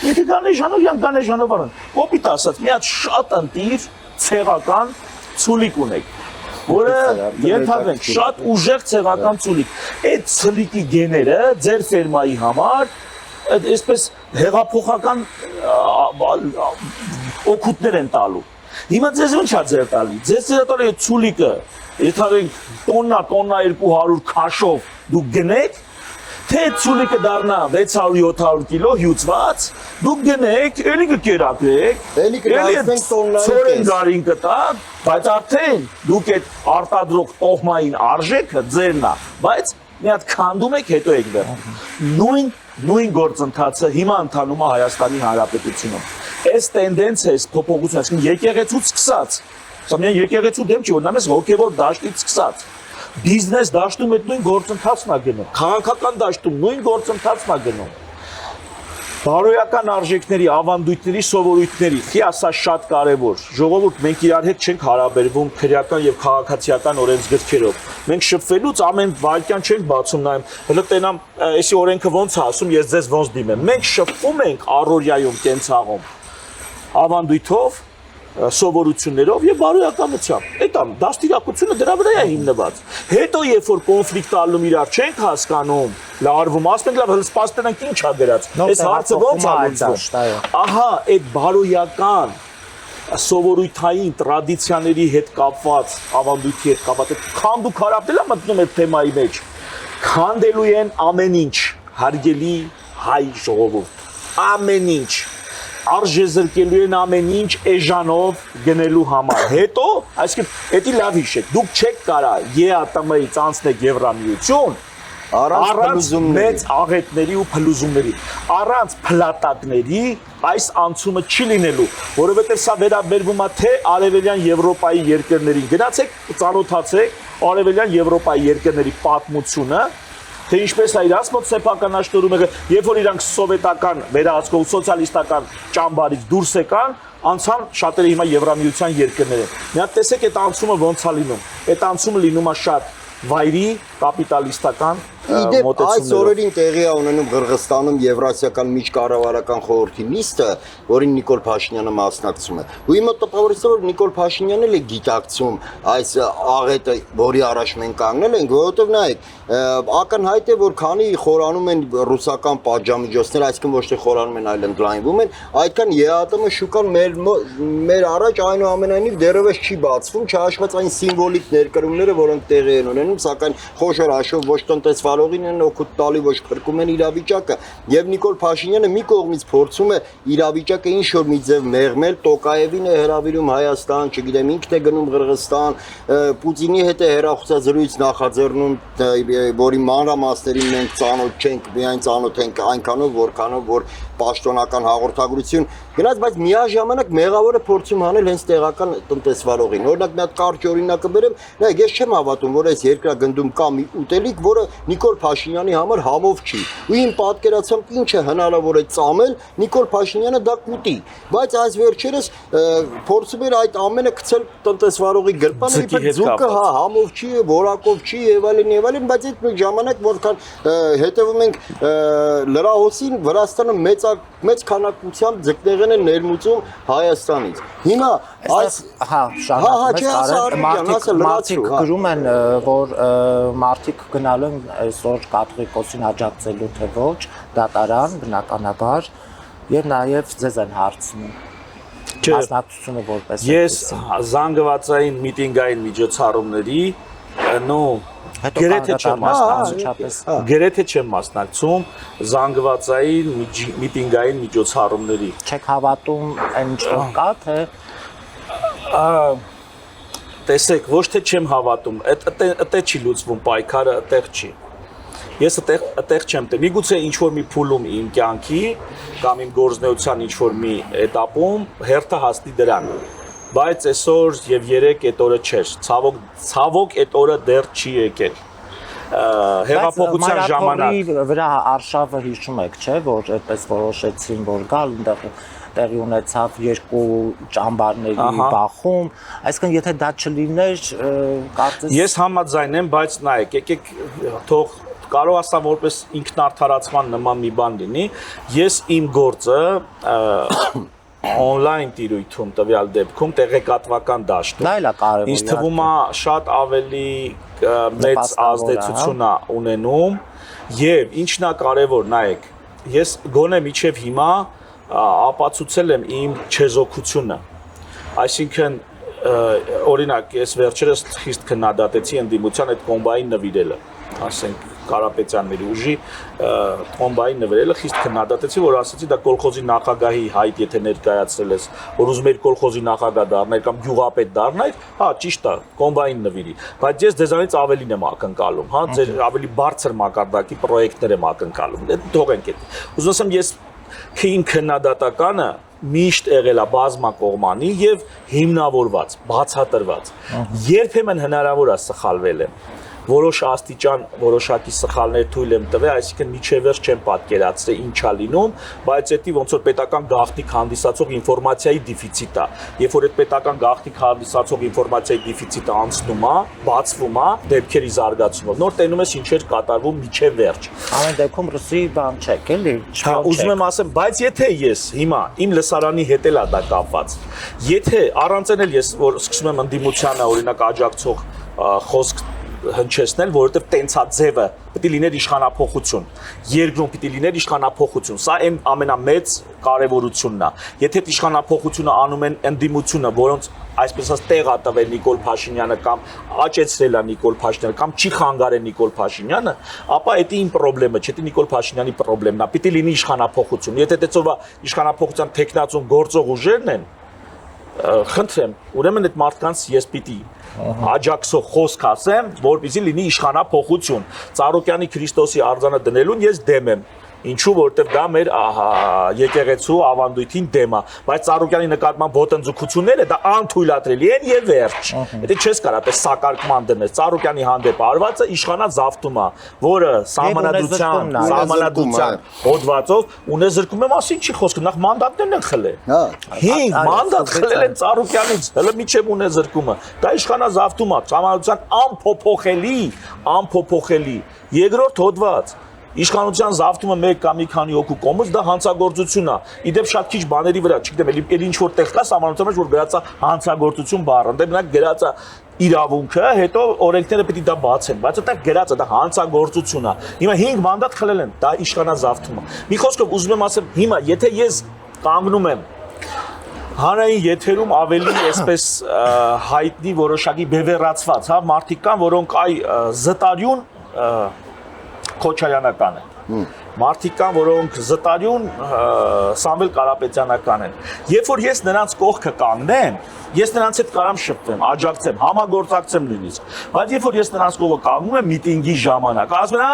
եթե Գանե Ժանովարն, կոպիտ ասած, մի հատ շատ ընտիր ցեղական ցուլիկ ունեք, որը ենթադրենք շատ ուժեղ ցեղական ցուլիկ։ Այդ ցուլիկի գեները ձեր ֆերմայի համար այսպես հեղափոխական օգուտներ են տալու։ Հիմա ձեզ ինչ է ձեր տալի։ Ձեզ ձեր տալի այդ ցուլիկը, ենթադրենք տոննա 200 քաշով դուք գնեք, թե ցուլիկը դառնա 600-700 կիլո հյուծված, դուք գնեք, էլի կկերակրեք, էլի կդասենք տոննային գարին կտակ, բայց արդեն դուք այդ արտադրող տոհմային արժեքը ձերն է, բայց մի հատ քանդում եք, հետո եք վերնում։ Նույն գործընթացը հիմա ընթանում է Հայաստանի Հանրապետությունում։ Այս տենդենսը, այս փոփոխությունը, այսինքն եկեղեցուց սկսած, սա միայն եկեղեցու դեմ չի, որ նամես հոգևոր դաշտից սկսած, բիզնես դաշտում այդ նույն գործընթացն է գնում, քաղաքական դաշտում նույն գործընթացն է գնում։ Բարոյական արժեքների, ավանդույթների, սովորույթների, սա շատ կարևոր։ Ժողովուրդ, մենք իրար հետ չենք հարաբերվում քրեական եւ քաղաքացիական օրենսգրքերով։ Մենք շփվելուց ամեն վայրկյան չենք բացում նայում, հələ տենամ, այսի օրենքը ոնց է ասում, ես ձեզ ոնց դիմեմ։ Մենք շփվում ենք առօրյայում, կենցաղում, ավանդույթով, սովորություններով եւ բարոյականությամբ։ Այդ դաստիարակությունը դրա վրա է հիմնված։ Հետո երբ որ կոնֆլիկտ ալում իրար չենք հասկանում, լարվում, ասենք լավ, հլսպաստենանք ինչ ա գրած։ Այս հարցը ոնց ա լուծվում։ Ահա այդ բարոյական սովորույթային տրադիցիաների հետ կապված, ավանդույթի հետ կապված, քանդու քարապետելը մտնում է թեմայի մեջ։ Քանդելու են ամեն ինչ, հարգելի հայ ժողովուրդ։ Ամեն ինչ արժեզրկելու են ամեն ինչ էժանով գնելու համար։ Հետո, այսինքն, դա լավ հիշեք, դուք չեք կարա ԵԱՏՄ-ից անցնեք Եվրամիություն առանց մեծ աղետների ու փլուզումների, առանց փլատակների այս անցումը չի լինելու, որովհետև սա վերաբերվում է թե Արևելյան Եվրոպայի երկրներին։ Գնացեք, ծանոթացեք Արևելյան Եվրոպայի երկրների պատմությունը, թե ինչպես է իրաց մոտ սեփական աշտորումը, երբ որ իրանք սովետական վերահսկող սոցիալիստական ճամբարից դուրս եկան, անցան շատերը հիմա Եվրամիության երկրներ են։ Մի հատ տեսեք այդ անցումը ոնց է լինում։ Այդ անցումը լինում է շատ վայրի կապիտալիստական Իդեպ այս օրերին տեղի է ունենում Ղրղստանում Եվրասիական միջկառավարական խորհրդի նիստը, որին Նիկոլ Փաշինյանը մասնակցում է։ Ու իմ տպավորիչը որ Նիկոլ Փաշինյանն էլ է գիտակցում այս աղետը, որի առաջ մենք կանգնել ենք, որովհետև նայեք, ակնհայտ է, որ քանի խորանում են ռուսական պատժամիջոցներ, այսինքն ոչ թե խորանում են, այլ ընդլայնվում են, այդքան ԵԱՏՄ շուկան մեր առաջ այնուամենայնիվ դեռևս չի բացվում, չհաշված այն սիմվոլիկ ներկրումները, որոնք տեղի են ունենում, սակայն խոշոր հաշվով ոչ տնտեսվարողին են օգուտ տալի, ոչ փրկում են իրավիճակը, եւ Նիկոլ Փաշինյանը մի կողմից փորձում է իրավիճակը ինչ որ մի ձև մեղմել, Տոկաևին է հրավիրում Հայաստան, չգիտեմ ինքն է գնում Ղրղստան, Պուտինի հետ է հեռախոսազրույց նախաձեռնում, որի մանրամասներին մենք ծանոթ չենք, միայն ծանոթ ենք այնքանով, որքանով որ պաշտոնական հաղորդագրություն գնաց, բայց միաժամանակ մեղավորը փորձում անել հենց տեղական տնտեսվարողին։ Օրինակ մի հատ կարճ օրինակը բերեմ, նայեք, ես չեմ հավատում, որ այս երկրագնդում կա մի ուտելիք, որը Նիկոլ Փաշինյանի համար համով չի։ Ու իմ պատկերացմամբ ինչ է հնարավոր է ծամել, Նիկոլ Փաշինյանը դա կուտի, բայց այս վերջերս փորձում էր այդ ամենը գցել տնտեսվարողի գրպանը, իբր ձուկը հա համով չի, որակով չի եւ այլն, բայց այդ ժամանակ որքան հետևում ենք լրահոսին, Վրաստանը մեծ քանակությամբ ձկնեղեն են ներմուծում Հայաստանից։ Հիմա այս մարդիկ գրում են, որ մարդիկ գնալու են այսօր կաթողիկոսին աջակցելու թե ոչ, դատարան բնականաբար եւ նաեւ ձեզ են հարցնում։ Մասնակցությունը որպես ես զանգվածային միտինգային միջոցառումների Գրեթե չեմ մասնակցում զանգվածային միտինգային միջոցառումների։ Չեք հավատում այն ինչ կա, թե տեսեք, ոչ թե չեմ հավատում, այդտեղ չի լուծվում պայքարը, այդտեղ չի։ Ես այդտեղ չեմ տեղ։ Միգուցե ինչ որ մի փուլում իմ կյանքի կամ իմ գործնեության ինչ որ մի этаպում հերթը հասնի դրան։ Բայց այսօր եւ երեք այդ օրը չէր։ Ցավոք այդ օրը դեռ չի եկել։ Հեղափոխության ժամանակ վրա արշավը հիշում եք, չէ՞, որ այդպես որոշեցին, որ գալ այնտեղ տեղի ունեցավ երկու ճամբարների բախում, այսինքն եթե դա չլիներ, կարծես Ես համաձայն եմ, բայց նայեք, եկեք կարող ասամ որպես ինքնարդարացման նման մի բան լինի, ես իմ գործը on-line տիրույթում տվյալ դեպքում տեղեկատվական դաշտում։ Դա էլ է կարևոր։ Ինձ թվում է շատ ավելի մեծ ազդեցություն է ունենում եւ ինչն է կարևոր, նայեք, ես գոնե միջև հիմա ապացուցել եմ իմ չեզոքությունը։ Այսինքն օրինակ ես վերջերս խիստ քննադատեցի ընդդիմության այդ կոմբային նվիրելը, ասենք Կարապետյանների ուժի կոմբային նվիրելը խիստ քննադատեցի, որ ասացի դա կոլխոզի նախագահի հայտ եթե ներկայացրել ես, որ ուզում էր կոլխոզի նախագահ դառնալ կամ գյուղապետ դառնալ, հա ճիշտ է, կոմբային նվիրի, բայց ես ձեզանից ավելին եմ ակնկալում, հա, ձեր ավելի բարձր մակարդակի պրոյեկտներ եմ ակնկալում։ Դա թողենք այդ։ Ուզում եմ ես իմ քննադատականը միշտ եղել է բազմակողմանի եւ հիմնավորված, բացատրված։ Երբեմն հնարավոր է սխալվել եմ։ Որոշ աստիճան որոշակի սխալներ թույլ եմ տվել, այսինքն միջևերջ չեմ պատկերացրել ինչա լինում, բայց դա ոնց որ պետական գաղտնիք հանդիսացող ինֆորմացիայի դեֆիցիտ է։ Երբ որ այդ պետական գաղտնիք հանդիսացող ինֆորմացիայի դեֆիցիտը անցնում է, բացվում է դեպքերի զարգացումով, նոր տենում ես ինչեր կատարվում միջևերջ։ Ամեն դեպքում ռուսի բան չեք, էլի։ Հա, ուզում եմ ասեմ, բայց եթե ես հիմա իմ լսարանի հետ էլ է դա կապված, եթե առանց էլ ես որ սկսում եմ ընդդիմությանը օրինակ աջակցող խոսք հնչեցնել, որովհետև տենցա ձևը պիտի լիներ իշխանափոխություն, երկրում պիտի լիներ իշխանափոխություն, սա այն ամենամեծ կարևորությունն է։ Եթե այդ իշխանափոխությունը անում են ընդդիմությունը, որոնց այսպես ասած տեղ է տվել Նիկոլ Փաշինյանը կամ աճեցրել է Նիկոլ Փաշինյանը կամ չի խանգարել Նիկոլ Փաշինյանը, ապա դա իմ խնդրեմը չէ, դա Նիկոլ Փաշինյանի խնդրեմն է, պիտի լինի իշխանափոխություն։ Եթե դեցովա իշխանափոխության տեխնացուն գործող ուժերն են, խնդրեմ, ուրեմն այդ մարդկանց ես պիտի աջակցող խոսք ասեմ, որպեսզի լինի իշխանափոխություն։ Ծառուկյանի Քրիստոսի արձանը դնելուն ես դեմ եմ։ Ինչու, որովհետև դա մեր եկեղեցու ավանդույթին դեմ է, բայց Ծառուկյանի նկատմամբ ոտնձգությունները դա անթույլատրելի են եւ վերջ։ Դա չես կարող այդպես սակարկման դնել։ Ծառուկյանի հանդեպ արվածը իշխանազավթում է, որը սահմանադրության հոդվածով ունեզրկում է, մասին չի խոսքը, նախ մանդատներն են խլել։ 5 մանդատ խլել են Ծառուկյանից, հələ միջև ունեզրկումը։ Դա իշխանազավթում է, սահմանադրության անփոփոխելի։ Երկրորդ հոդված Իշխանության զավթումը մեկ կամ մի քանի հոգու կողմից դա հանցագործություն է։ Իդեպ շատ քիչ բաների վրա, չգիտեմ, էլ ինչ որ տեղ կա սահմանության մեջ որ գրած է հանցագործություն բառը, դե մենակ գրած է իրավունքը, հետո օրենքները պիտի դա բացեն, բայց դա գրած է, դա հանցագործություն է։ Հիմա 5 մանդատ խլել են, դա իշխանազավթում է։ Մի խոսքով ուզում եմ ասեմ, հիմա եթե ես կանգնում եմ հանրային եթերում ավելի այսպես հայտնի որոշակի բևեռացված, հա, մարդիկ կան, որոնք այ զտարյուն Քոչարյանական են։ Մարդիկ կան, որոնք զտարյուն Սամվել Կարապետյանական են։ Երբ որ ես նրանց կողքը կանգնեմ, ես նրանց հետ կարամ շփվեմ, աջակցեմ, համագործակցեմ նույնիսկ։ Բայց երբ որ ես նրանց կողքը կանգնում եմ միտինգի ժամանակ, ասում են,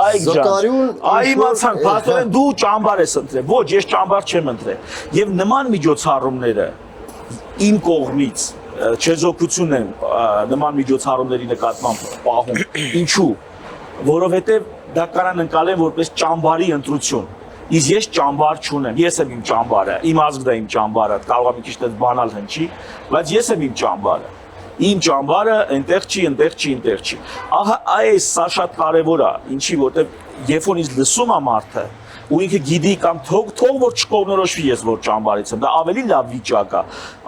այ ջան, այ իմացանք, փաստորեն դու ճամբար ես ընտրել։ Ոչ, ես ճամբար չեմ ընտրել։ Եվ նման միջոցառումները իմ կողմից չեզոքություն են նման միջոցառումների նկատմամբ պահում։ Ինչու՞։ Որովհետև դա կարան ընկալեն որպես ճամբարի ընտրություն։ Իսկ ես ճամբար չունեմ, ես եմ իմ ճամբարը, իմ ազգն է իմ ճամբարը, կարող է մի քիչ բանալ հնչի, բայց ես եմ իմ ճամբարը։ Իմ ճամբարը այնտեղ չի։ Ահա այս սա շատ կարևոր է, ինչի որտեղ երբ որ ինձ լսում է մարդը, ու ինքը գիտի կամ թող որ չկողմնորոշվի ես որ ճամբարից եմ, դա ավելի լավ վիճակ է,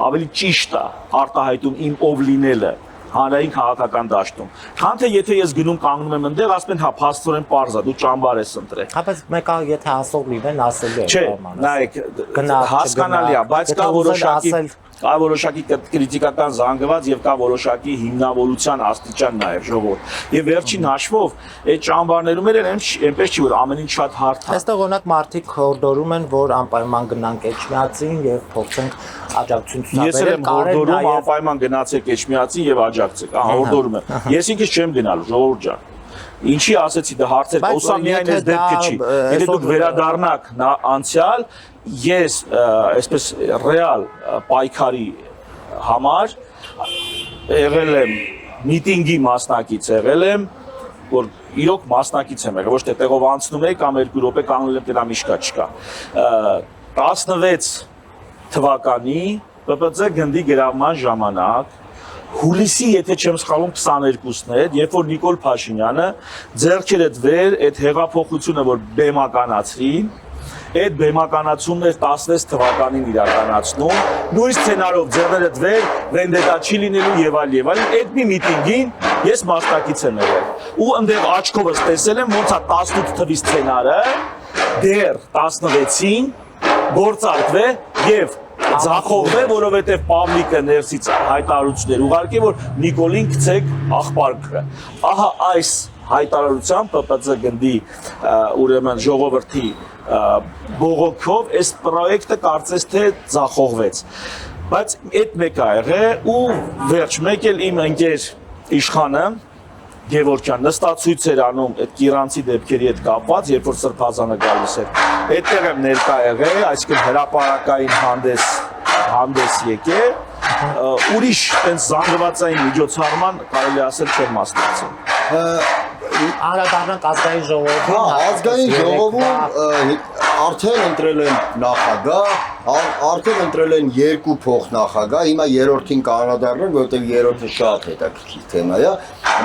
ավելի ճիշտ է արտահայտում իմ ով լինելը հանրային քաղաքական դաշտում։ Քան թե եթե ես գնում կանգնում եմ այնտեղ, ասում են, հա, փաստորեն պարզ է, դու ճամբար ես ընտրել։ Հա, բայց մեկը եթե ասող լինեն, ասելու են։ Չէ, նայեք, հասկանալի է, բայց կա որոշակի կրիտիկական զանգված եւ կա որոշակի հիմնավորության աստիճան նաեւ ժողովուրդ։ Եվ վերջին հաշվով այդ ճամբարներում էլ այնպես չի որ ամեն ինչ շատ հարթ է։ Այստեղ օրինակ մարդիկ հորդորում են, որ անպայման գնանք Էջմիածին եւ փորձենք աջակցություն ցուցաբերել։ Ես եմ հորդորում անպայման գնացեք Էջմիածին եւ աջակցեք։ Ահա հորդորում եմ։ Ես ինքս չեմ գնալու, ժողովուրդ ջան։ Ինչի ասեցի, դա հարցեր, ոսա միայն այս դեպքը չի։ Եթե դուք վերադառնաք անցյալ, ես այսպես ռեալ պայքարի համար եղել եմ միտինգի մասնակից եղել եմ, որ իրոք մասնակից եմ եղել, ոչ թե տեղով անցնում եի կամ 2 րոպե կանգնել եմ տենա միշկա չկա։ 16 թվականի ՊՊՑ գնդի գրավման ժամանակ հուլիսի, եթե չեմ սխալվում, 22-ն է, երբ որ Նիկոլ Փաշինյանը ձեռքերը դվեր այդ հեղափոխությունը, որ բեմականացրին, այդ բեմականացումն էր 16 թվականին իրականացնում, նույն սցենարով ձեռները դվեր, վենդետա չի լինելու եւ այլ, այդ մի միտինգին ես մասնակից եմ եղել։ Ու այնտեղ աչքովս տեսել եմ ոնց է 18 թվի սցենարը դեռ 16-ին գործարկվե եւ ձախողվե, որովհետեւ Պավլիկը ներսից հայտարարություններ ուղարկե, որ Նիկոլին գցեք աղբարկը։ Ահա այս հայտարարությամբ ՊՊՑ գնդի ուրեմն ժողովրդի բողոքով այս պրոյեկտը կարծես թե ձախողվեց։ Բայց այդ մեկ ա եղել ու վերջ մեկ էլ իմ ընկեր իշխանը Գևորգյան նստացույց էր անում այդ կիրանցի դեպքերի հետ կապված, երբ որ Սրբազանը գալիս էր։ Այդտեղ եմ ներկա եղել, այսինքն հրապարակային հանդես եկել, ուրիշ այնց զանգվածային միջոցառման կարելի ասել չեմ մասնակցել։ Անդրադառնանք ազգային ժողովին։ Հա, ազգային ժողովում արդեն ընտրել են նախագահ, արդեն ընտրել են 2 փոխնախագահ, հիմա երրորդին կանոնադառնան, որովհետև երրորդը շատ հետաքրքիր թեմա է,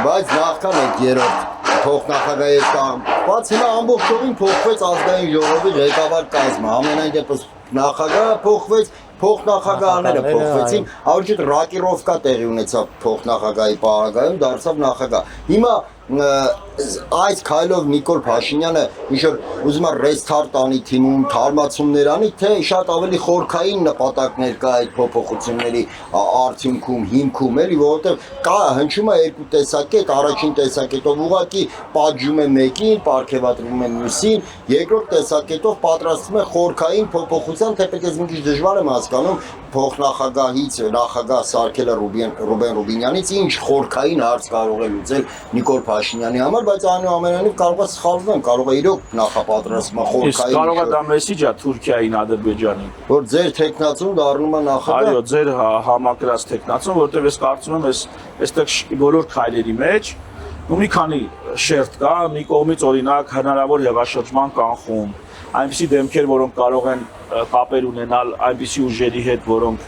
բայց նախքան այդ երրորդ փոխնախագահի հետ կապված հիմա ամբողջովին փոխվեց ազգային ժողովի ղեկավար կազմը, ամենայն դեպս նախագահը փոխվեց, փոխնախագահները փոխվեցին, ավելի շատ ռակիրովկա տեղի ունեցավ փոխնախագահի պարագայում, դարձավ նախագահ։ Հիմա այս քայլով Նիկոլ Փաշինյանը ինչ-որ ուզում է ռեստարտ անի թիմում, թարմացումներ անի, թե շատ ավելի խորքային նպատակներ կա այդ փոփոխությունների արդյունքում, հիմքում, էլի, որովհետև կա հնչում է երկու տեսակետ, առաջին տեսակետով ուղղակի պատժում է մեկին, պարգևատրվում է մյուսին, երկրորդ տեսակետով պատրաստվում է խորքային փոփոխության, թեպետ ես մի քիչ դժվար եմ հասկանում փոխնախագահից նախագահ սարքելը Ռուբեն Ռուբինյանից ինչ խորքային հարց կարող է լուծել Նիկոլ Փաշինյանի համար, բայց այնուամենայնիվ կարող է սխալվում, կարող է իրոք նախապատրաստումը խորքային։ Կարող է դա մեսիջա Թուրքիային, Ադրբեջանին։ Որ ձեր տեխնացում դառնում է նախագահ։ Այո, ձեր համակրած տեխնացում, որտեղ ես կարծում եմ, այստեղ բոլոր քայլերի մեջ ու մի քանի շերտ կա, մի կողմից օրինակ հնարավոր հեղաշրջման կանխում, այնպիսի դեմքեր, որոնք կարող են կապեր ունենալ այնպիսի ուժերի հետ, որոնք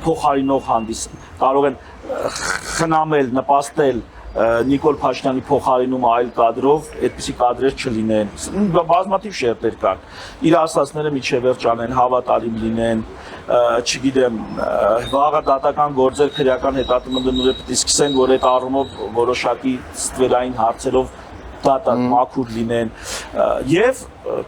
փոխարինող հանդիս կարող են խնամել, նպաստել Նիկոլ Փաշինյանի փոխարինումը այլ կադրով, այդպիսի կադրեր չլինեն։ Բազմաթիվ շերտեր կան։ Իր ասածները միջև վերջ անեն, հավատալիմ լինեն, չգիտեմ, վաղը դատական գործեր քրեական հետապնդումները պետք է սկսեն, որ այդ առումով որոշակի ստվերային հարցերով դատակ մաքուր լինեն եւ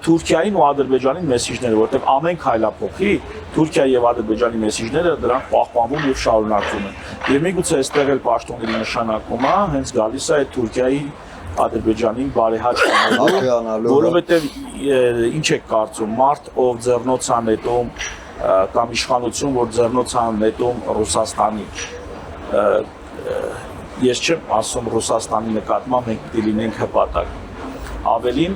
Թուրքիային ու Ադրբեջանին մեսիջները, որտեղ ամեն քայլափոխի Թուրքիայի եւ Ադրբեջանի մեսիջները դրանք պահպանվում եւ շարունակվում են։ Եվ միգուցե այստեղ էլ պաշտոնների նշանակումը հենց գալիս է այդ Թուրքիայի Ադրբեջանին բարեհաճ անելու, որովհետեւ ինչ եք կարծում, մարդ ով ձեռնոց է նետում կամ իշխանություն, որ ձեռնոց է նետում Ռուսաստանի ես չեմ ասում Ռուսաստանի նկատմամբ մենք պիտի լինենք հպատակ։ Ավելին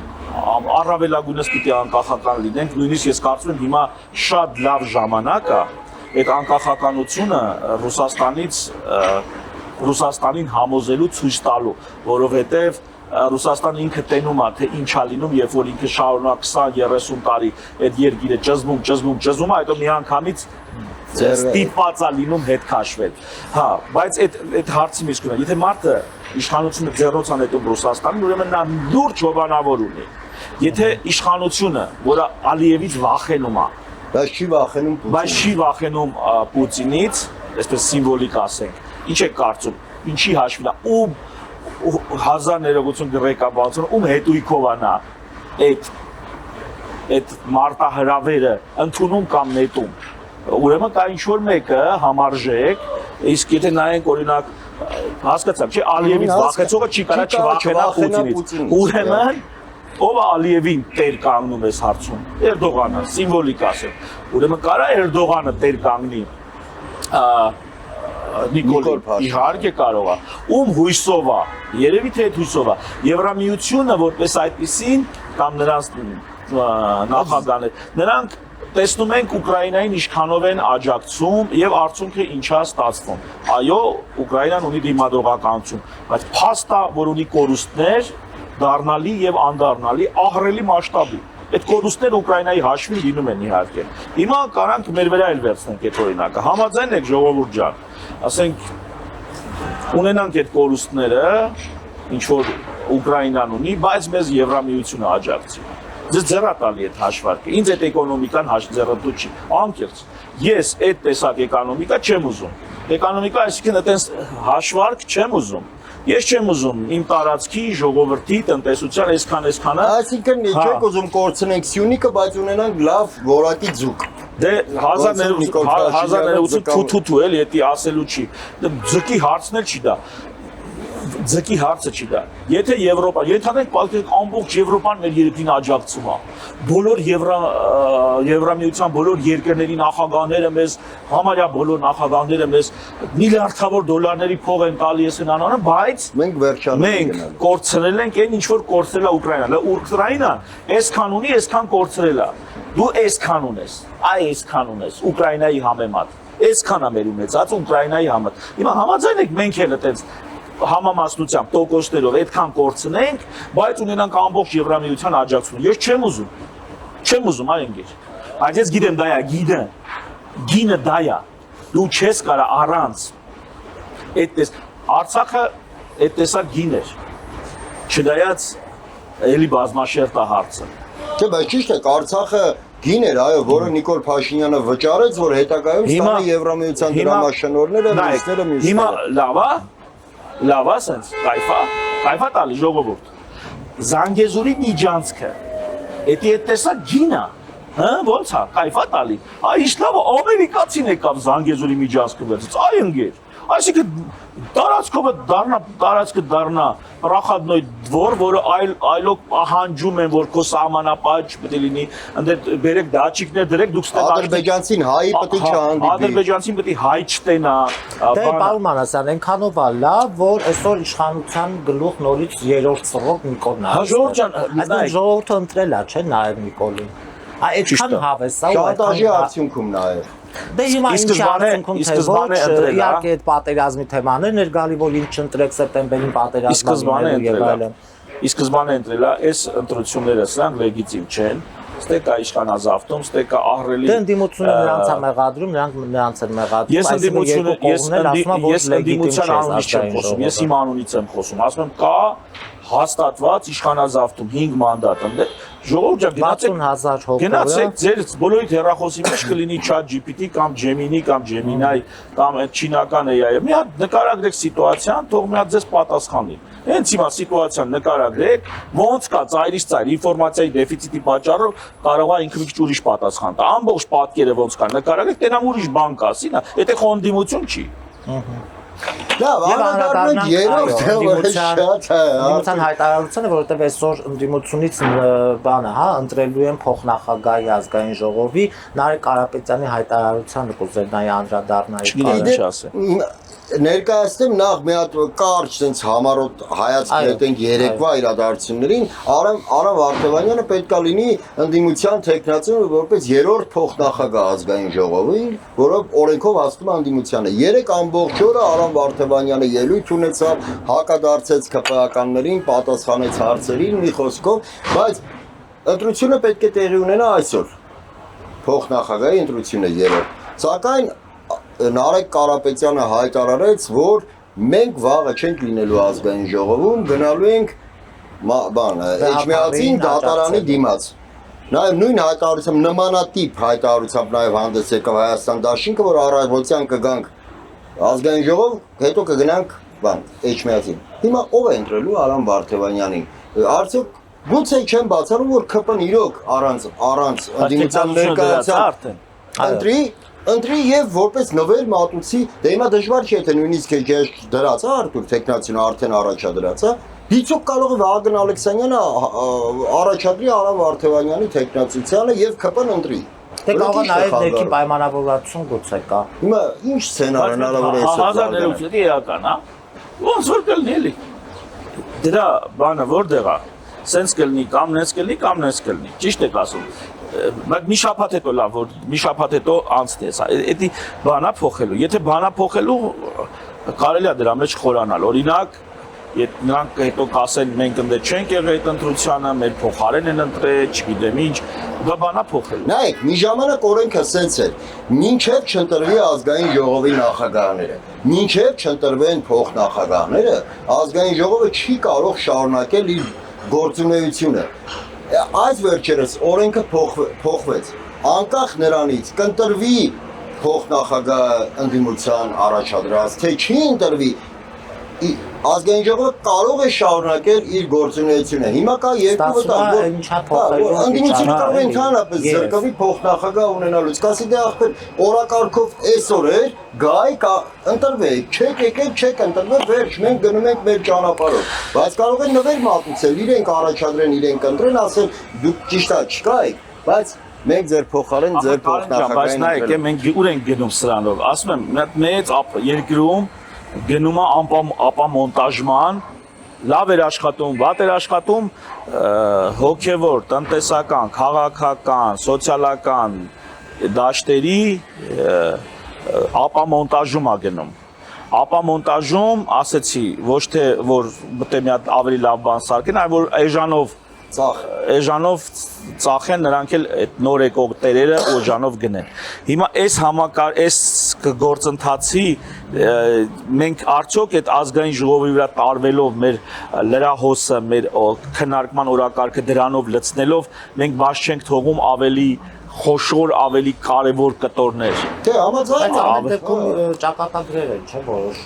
առավելագույնս պիտի անկախական լինենք, նույնիսկ ես կարծում եմ հիմա շատ լավ ժամանակ է այդ անկախականությունը Ռուսաստանին համոզելու ցույց տալու, որովհետև Ռուսաստանը ինքը տենում է, թե ինչ է լինում, երբ որ ինքը շարունակ 20-30 տարի այդ երկիրը ճզմում, հետո միանգամից ստիպված է լինում հետ քաշվել։ Հա, բայց այդ հարցի մեջ կունենա, եթե մարդը իշխանությունը ձեռնոց է նետում Ռուսաստանին, ուրեմն նա լուրջ հովանավոր ունի։ Եթե իշխանությունը, որը Ալիևից վախենում է, բայց չի վախենում Պուտինից, այսպես սիմվոլիկ ասենք, ինչ է կարծում, ինչի հաշվին է, ում հազար ներողություն գրեկաբանություն, ում հետույքով է նա այդ մարտահրավերը ընդունում կամ նետում։ Ուրեմն կա ինչ-որ մեկը համարժեք, իսկ եթե նայենք օրինակ հասկացաք, չէ, Ալիևից վախեցողը չի կարա չվախենա Պուտինից։ Ուրեմն ով է Ալիևին տեր կանգնում այս հարցում։ Էրդողանը, սիմվոլիկ ասեմ։ Ուրեմն կարա Էրդողանը տեր կանգնի Նիկոլ իհարկե կարող է։ Ում հույսով է, երևի թե այդ հույսով է։ Եվրամիությունը որպես այդպեսին կամ նրանց նախագահներ, նրանք տեսնում ենք Ուկրաինային ինչքանով են աջակցում եւ արդյունքը ինչա ստացվում։ Այո, Ուկրաինան ունի դիմադրողականություն, բայց փաստա, որ ունի կորուստներ, դառնալի եւ անդառնալի ահռելի մասշտաբի։ Այդ կորուստները Ուկրաինայի հաշվին լինում են իհարկե։ Հիմա կարանք մեր վրա էլ վերցնենք այդ օրինակը։ Համաձայն եք ժողովուրդ ջան, ասենք ունենանք այդ կորուստները, ինչ որ Ուկրաինան ունի, բայց մեզ Եվրամիությունը աջակցի։ Ձեզ ձեռատալի այդ հաշվարկը։ Ինձ այդ էկոնոմիկան ձեռատու չի։ Անկեղծ։ Ես այդ տեսակ էկոնոմիկա չեմ ուզում։ Էկոնոմիկա, այսինքն այտենց հաշվարկ չեմ ուզում։ Ես չեմ ուզում իմ տարածքի ժողովրդի տնտեսության այսքանը։ Այսինքն չեք ուզում կորցնենք Սյունիքը, բայց ունենանք լավ որակի ձուկ։ Դե 1980 թութու էլ էտի ասելու չի։ Ձկի հարցն էլ չի դա։ Ձկի հարցը չի դա։ Եթե Եվրոպա, ենթադրենք պատկերացնենք ամբողջ Եվրոպան մեր երկրին աջակցում է։ Բոլոր Եվրամիության բոլոր երկրների նախագահները մեզ, համարյա բոլոր նախագահները մեզ միլիարդավոր դոլարների փող են տալիս են անանը, բայց մենք վերջանում մենք կորցրել ենք այն ինչ որ կորցրել է Ուկրաինան։ Ուկրաինան այսքան ունի, այսքան կորցրել է։ Դու այսքան ունես, այսքան ունես Ուկրաինայի համեմատ։ Այսքան է մեր ունեցած Ուկրաինայի համեմատ։ Հիմա համաձայն եք մենք էլ այդպես համամասնությամբ տոկոսներով այդքան կորցնենք, բայց ունենանք ամբողջ Եվրամիության աջակցություն։ Ես չեմ ուզում։ Չեմ ուզում, այ ընկեր։ Բայց ես գիտեմ դա է, գինը դա է։ Դու չես կարա առանց այդպես Արցախը այդ տեսակ գին էր։ Չնայած էլի բազմաշերտ է հարցը։ Չէ, բայց ճիշտ է, Արցախը գին էր, այո, որը Նիկոլ Փաշինյանը վճարեց, որ հետագայում ստանա Եվրամիության դրամաշնորհները, մյուսները։ Հիմա լավ է, սենց, կայֆա տալի ժողովուրդ։ Զանգեզուրի միջանցքը, էդի այդ տեսակ գինա, ոնց է, կայֆա տալի։ Այս լավը ամերիկացին եկավ Զանգեզուրի միջանցքը վերցից, այ ընկեր։ Այսինքն տարածքը դառնա պրախադնոյ դվոր, որը այլոք պահանջում են, որ քո սահմանապահ չպետք է լինի, ընդ բերեք դաչիկներ դրեք, դուք ստեղ ադրբեջանցին հայի պետք է չհանդիպի։ Ադրբեջանցին պետք է հայ չտենա։ Դե պարոն Մանասյան, այնքանով է լավ, որ այսօր իշխանության գլուխ նորից երրորդ ծռոկ Նիկոլն է։ Հա Ժորժ ջան, այսինքն ժողովուրդը ընտրել է, չէ՞, նաև Նիկոլին։ Այդքան հավես է, շանտաժի արդյունքում նաև։ Դե հիմա ինչ արդյունքում թե ոչ, իհարկե այդ պատերազմի թեմաներն էր գալի, որ ինչ ընտրեք սեպտեմբերին պատերազմը եւ այլն։ Ի սկզբանե ընտրելա, այս ընտրությունները սրանք լեգիտիմ չեն։ Ստեկա իշխանազավթում, ստեկա ահռելի։ Դե ընդդիմությունը նրանց է մեղադրում, նրանց են մեղադրում։ Ես ընդդիմության անունից չեմ խոսում, ես իմ անունից եմ խոսում։ Ասում եմ կա հաստատված իշխանազավթում 5 մանդատ ընդ ժողովուրդ ջան 60000 հոգով։ Գնացեք ձեր բոլորիդ հեռախոսի մեջ կլինի ChatGPT կամ Gemini կամ Gemini կամ այդ չինական AI-ը։ Մի հատ նկարագրեք սիտուացիան, թող մի հատ ձեզ պատասխանի։ Հենց հիմա սիտուացիան նկարագրեք, ոնց կա ծայրից ծայր ինֆորմացիայի դեֆիցիտի պատճառով կարող է ինքը մի քիչ ուրիշ պատասխան տա։ Ամբողջ պատկերը ոնց կա նկարագրեք, տենամ ուրիշ բան կասի, նա, եթե խոնդիմություն չի։ Լավ, անդրադառնանք երրորդ ընդդիմության հայտարարությանը, որովհետև այսօր ընդդիմությունից բանը, հա, ընտրելու են փոխնախագահի ազգային ժողովի Նարեկ Կարապետյանի հայտարարությանը կուզեր նայ անդրադառնալ։ Ներկայացնեմ նախ մի հատ կարճ sense համառոտ հայացք նետենք երեկվա իրադարձություններին, Արամ Վարդևանյանը պետքա լինի ընդդիմության տեխնացիոն որպես երրորդ փոխնախագահ ազգային ժողովի, որով օրենքով հաստում է ընդդիմությանը։ Երեք ամբողջ օրը Արամ Վարդևանյանը ելույթ ունեցավ, հակադարձեց ԿՊԱ-ականներին, պատասխանեց հարցերին մի խոսքով, բայց ընտրությունը պետք է տեղի ունենա այսօր։ Փոխնախագահի ընտրությունը երրորդ։ Սակայն Նարեկ Կարապետյանը հայտարարեց, որ մենք վաղը չենք լինելու ազգային ժողովում, գնալու ենք Էջմիածին դատարանի դիմաց։ Նաև նույն հայտարարությամբ նմանատիպ հայտարարությամբ նաև հանդես եկավ Հայաստան դաշինքը, որ առավոտյան կգանք ազգային ժողով, հետո կգնանք Էջմիածին։ Հիմա ով է ընտրելու Արամ Վարդևանյանին։ Արդյոք գուցե չեն բացառում, որ ԿՊ-ն իրոք առանց ընդդիմության ներկայացան ընտրի եւ որպես նվեր մատուցի, դե հիմա դժվար չէ թե նույնիսկ ես դրած է Արտուր Տեխնացին արդեն առաջա դրած է, դիցոք կարող է Վահագն Ալեքսանյանը առաջադրի Արամ Վարդևանյանի տեխնացիությանը եւ ԿՊ-ն ընտրի։ Դե կարող է նաեւ ներքին պայմանավորվածություն գուցե կա։ Հիմա ինչ սցենար հնարավոր է այսօր։ Հազարներուց էական, հա։ Ոնց որ կլինի էլի։ Դրա բանը որտեղ է։ Սենց կլինի կամ նենց կլինի կամ նենց կլինի։ Ճիշտ եք ասում։ Բայց մի շաբաթ հետո լավ որ մի շաբաթ հետո անցնես էդի բանա փոխելու եթե բանա փոխելու կարելի է դրա մեջ խորանալ օրինակ նրանք հետո կասեն մենք ընդ չենք եղել այդ ընտրությանը, մեր փոխարեն են ընտրել, չգիտեմ ինչ, դա բանա փոխել։ Նայեք, մի ժամանակ օրենքը սենց էր, մինչև չընտրվի ազգային ժողովի նախագահները, մինչև չընտրվեն փոխնախագահները, ազգային ժողովը չի կարող շարունակել իր գործունեությունը։ Այս վերջերս օրենքը փոխվեց, անկախ նրանից կընտրվի փոխնախագահ ընդդիմության առաջադրած, թե չի ընտրվի, ազգային ժողովը կարող է շարունակել իր գործունեությունը։ Հիմա կա երկու վտանգ, որ ընդդիմությունը կարող է ընդհանրապես զրկվի փոխնախագահ ունենալուց, կասի դե ախպեր օրակարգով այսօր էր, գայ ընտրվեք, չեք եկեք, չեք ընտրվել, վերջ, մենք գնում ենք մեր ճանապարհով։ Բայց կարող են նվեր մատուցել, իրենք առաջադրեն, իրենք ընտրեն, ասեն դուք ճիշտ չկայք, բայց մենք ձեր փոխարեն ձեր փոխնախագահային։ Բայց նայեք, մենք ուր ենք գնում սրանով։ Ասում եմ, մեծ երկրում գնում է ապամոնտաժման, լավ էր աշխատում, վատ էր աշխատում, հոգևոր, տնտեսական, քաղաքական, սոցիալական դաշտերի ապամոնտաժում է գնում։ Ապամոնտաժում ասեցի, ոչ թե որ մտե մի հատ ավելի լավ բան սարքեն, այլ որ էժանով ծախեն նրանք էլ այդ նոր եկող տերերը օժանով գնեն։ Հիմա այս գործընթացի մենք արդյոք այդ ազգային ժողովի վրա տարվելով մեր լրահոսը, մեր քննարկման օրակարգը դրանով լցնելով, մենք բաց չենք թողում ավելի խոշոր, ավելի կարևոր կտորներ։ Դե համաձայն եմ։ Ամեն դեպքում ճակատագրեր են, չէ՞ որոշ։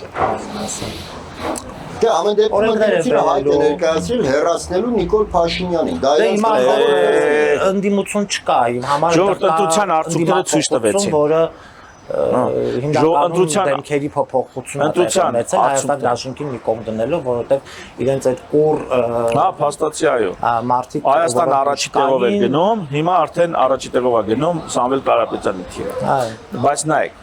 Դե ամեն դեպքում ընդդիմությունը հայտ է ներկայացրել հեռացնելու Նիկոլ Փաշինյանին։ Դա հիմա ընդդիմություն չկա, իմ համար ժողովրդության արդյունքները ցույց տվեցին, որը հիմնականում դեմքերի փոփոխությունը ունեցել Հայաստան դաշինքին մի կողմ դնելով, որովհետև իրենց այդ կուր փաստացի այո։ Մարդիկ Հայաստան առաջի տեղով էր գնում, հիմա արդեն առաջի տեղով է գնում Սամվել Կարապետյանի թիվը։ Բայց նայեք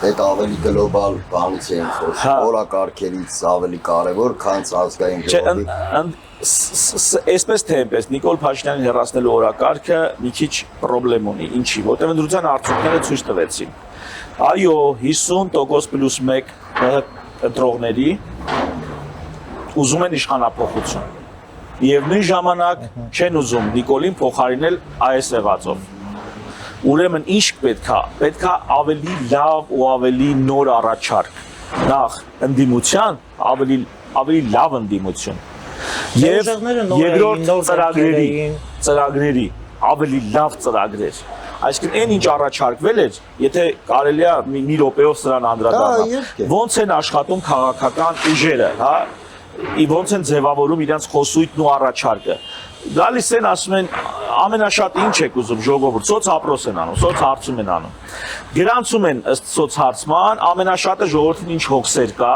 Այդ ավելի գլոբալ բանից էին խոսում, օրակարգերից ավելի կարևոր, քան ազգային ժողովի։ Այսպես թե այնպես Նիկոլ Փաշինյանին հեռացնելու օրակարգը մի քիչ խնդրեմ ունի, ինչի, որտեղ ընդրության արդյունքները ցույց տվեցին։ Այո, 50% +1 ընտրողների ուզում են իշխանափոխություն։ Եվ նույն ժամանակ չեն ուզում Նիկոլին փոխարինել այս եղածով։ Ուրեմն ինչ պետքա ավելի լավ ու ավելի նոր առաջարկ, նախ ընդդիմության, ավելի լավ ընդդիմություն եւ երկրորդ ծրագրերի ավելի լավ ծրագրեր, այսինքն այն ինչ առաջարկվել էր, եթե կարելի է մի րոպեով սրան անդրադառնալ, ոնց են աշխատում քաղաքական ուժերը, հա, ոնց են ձևավորում իրենց խոսույթն ու առաջարկը։ Գալիս են ասում են ամենաշատ ինչ եք ուզում ժողովուրդ, սոցհարցում են անում, սոցհարցում են անում։ Գրանցում են ըստ սոցհարցման ամենաշատը ժողովրդին ինչ հոգսեր կա,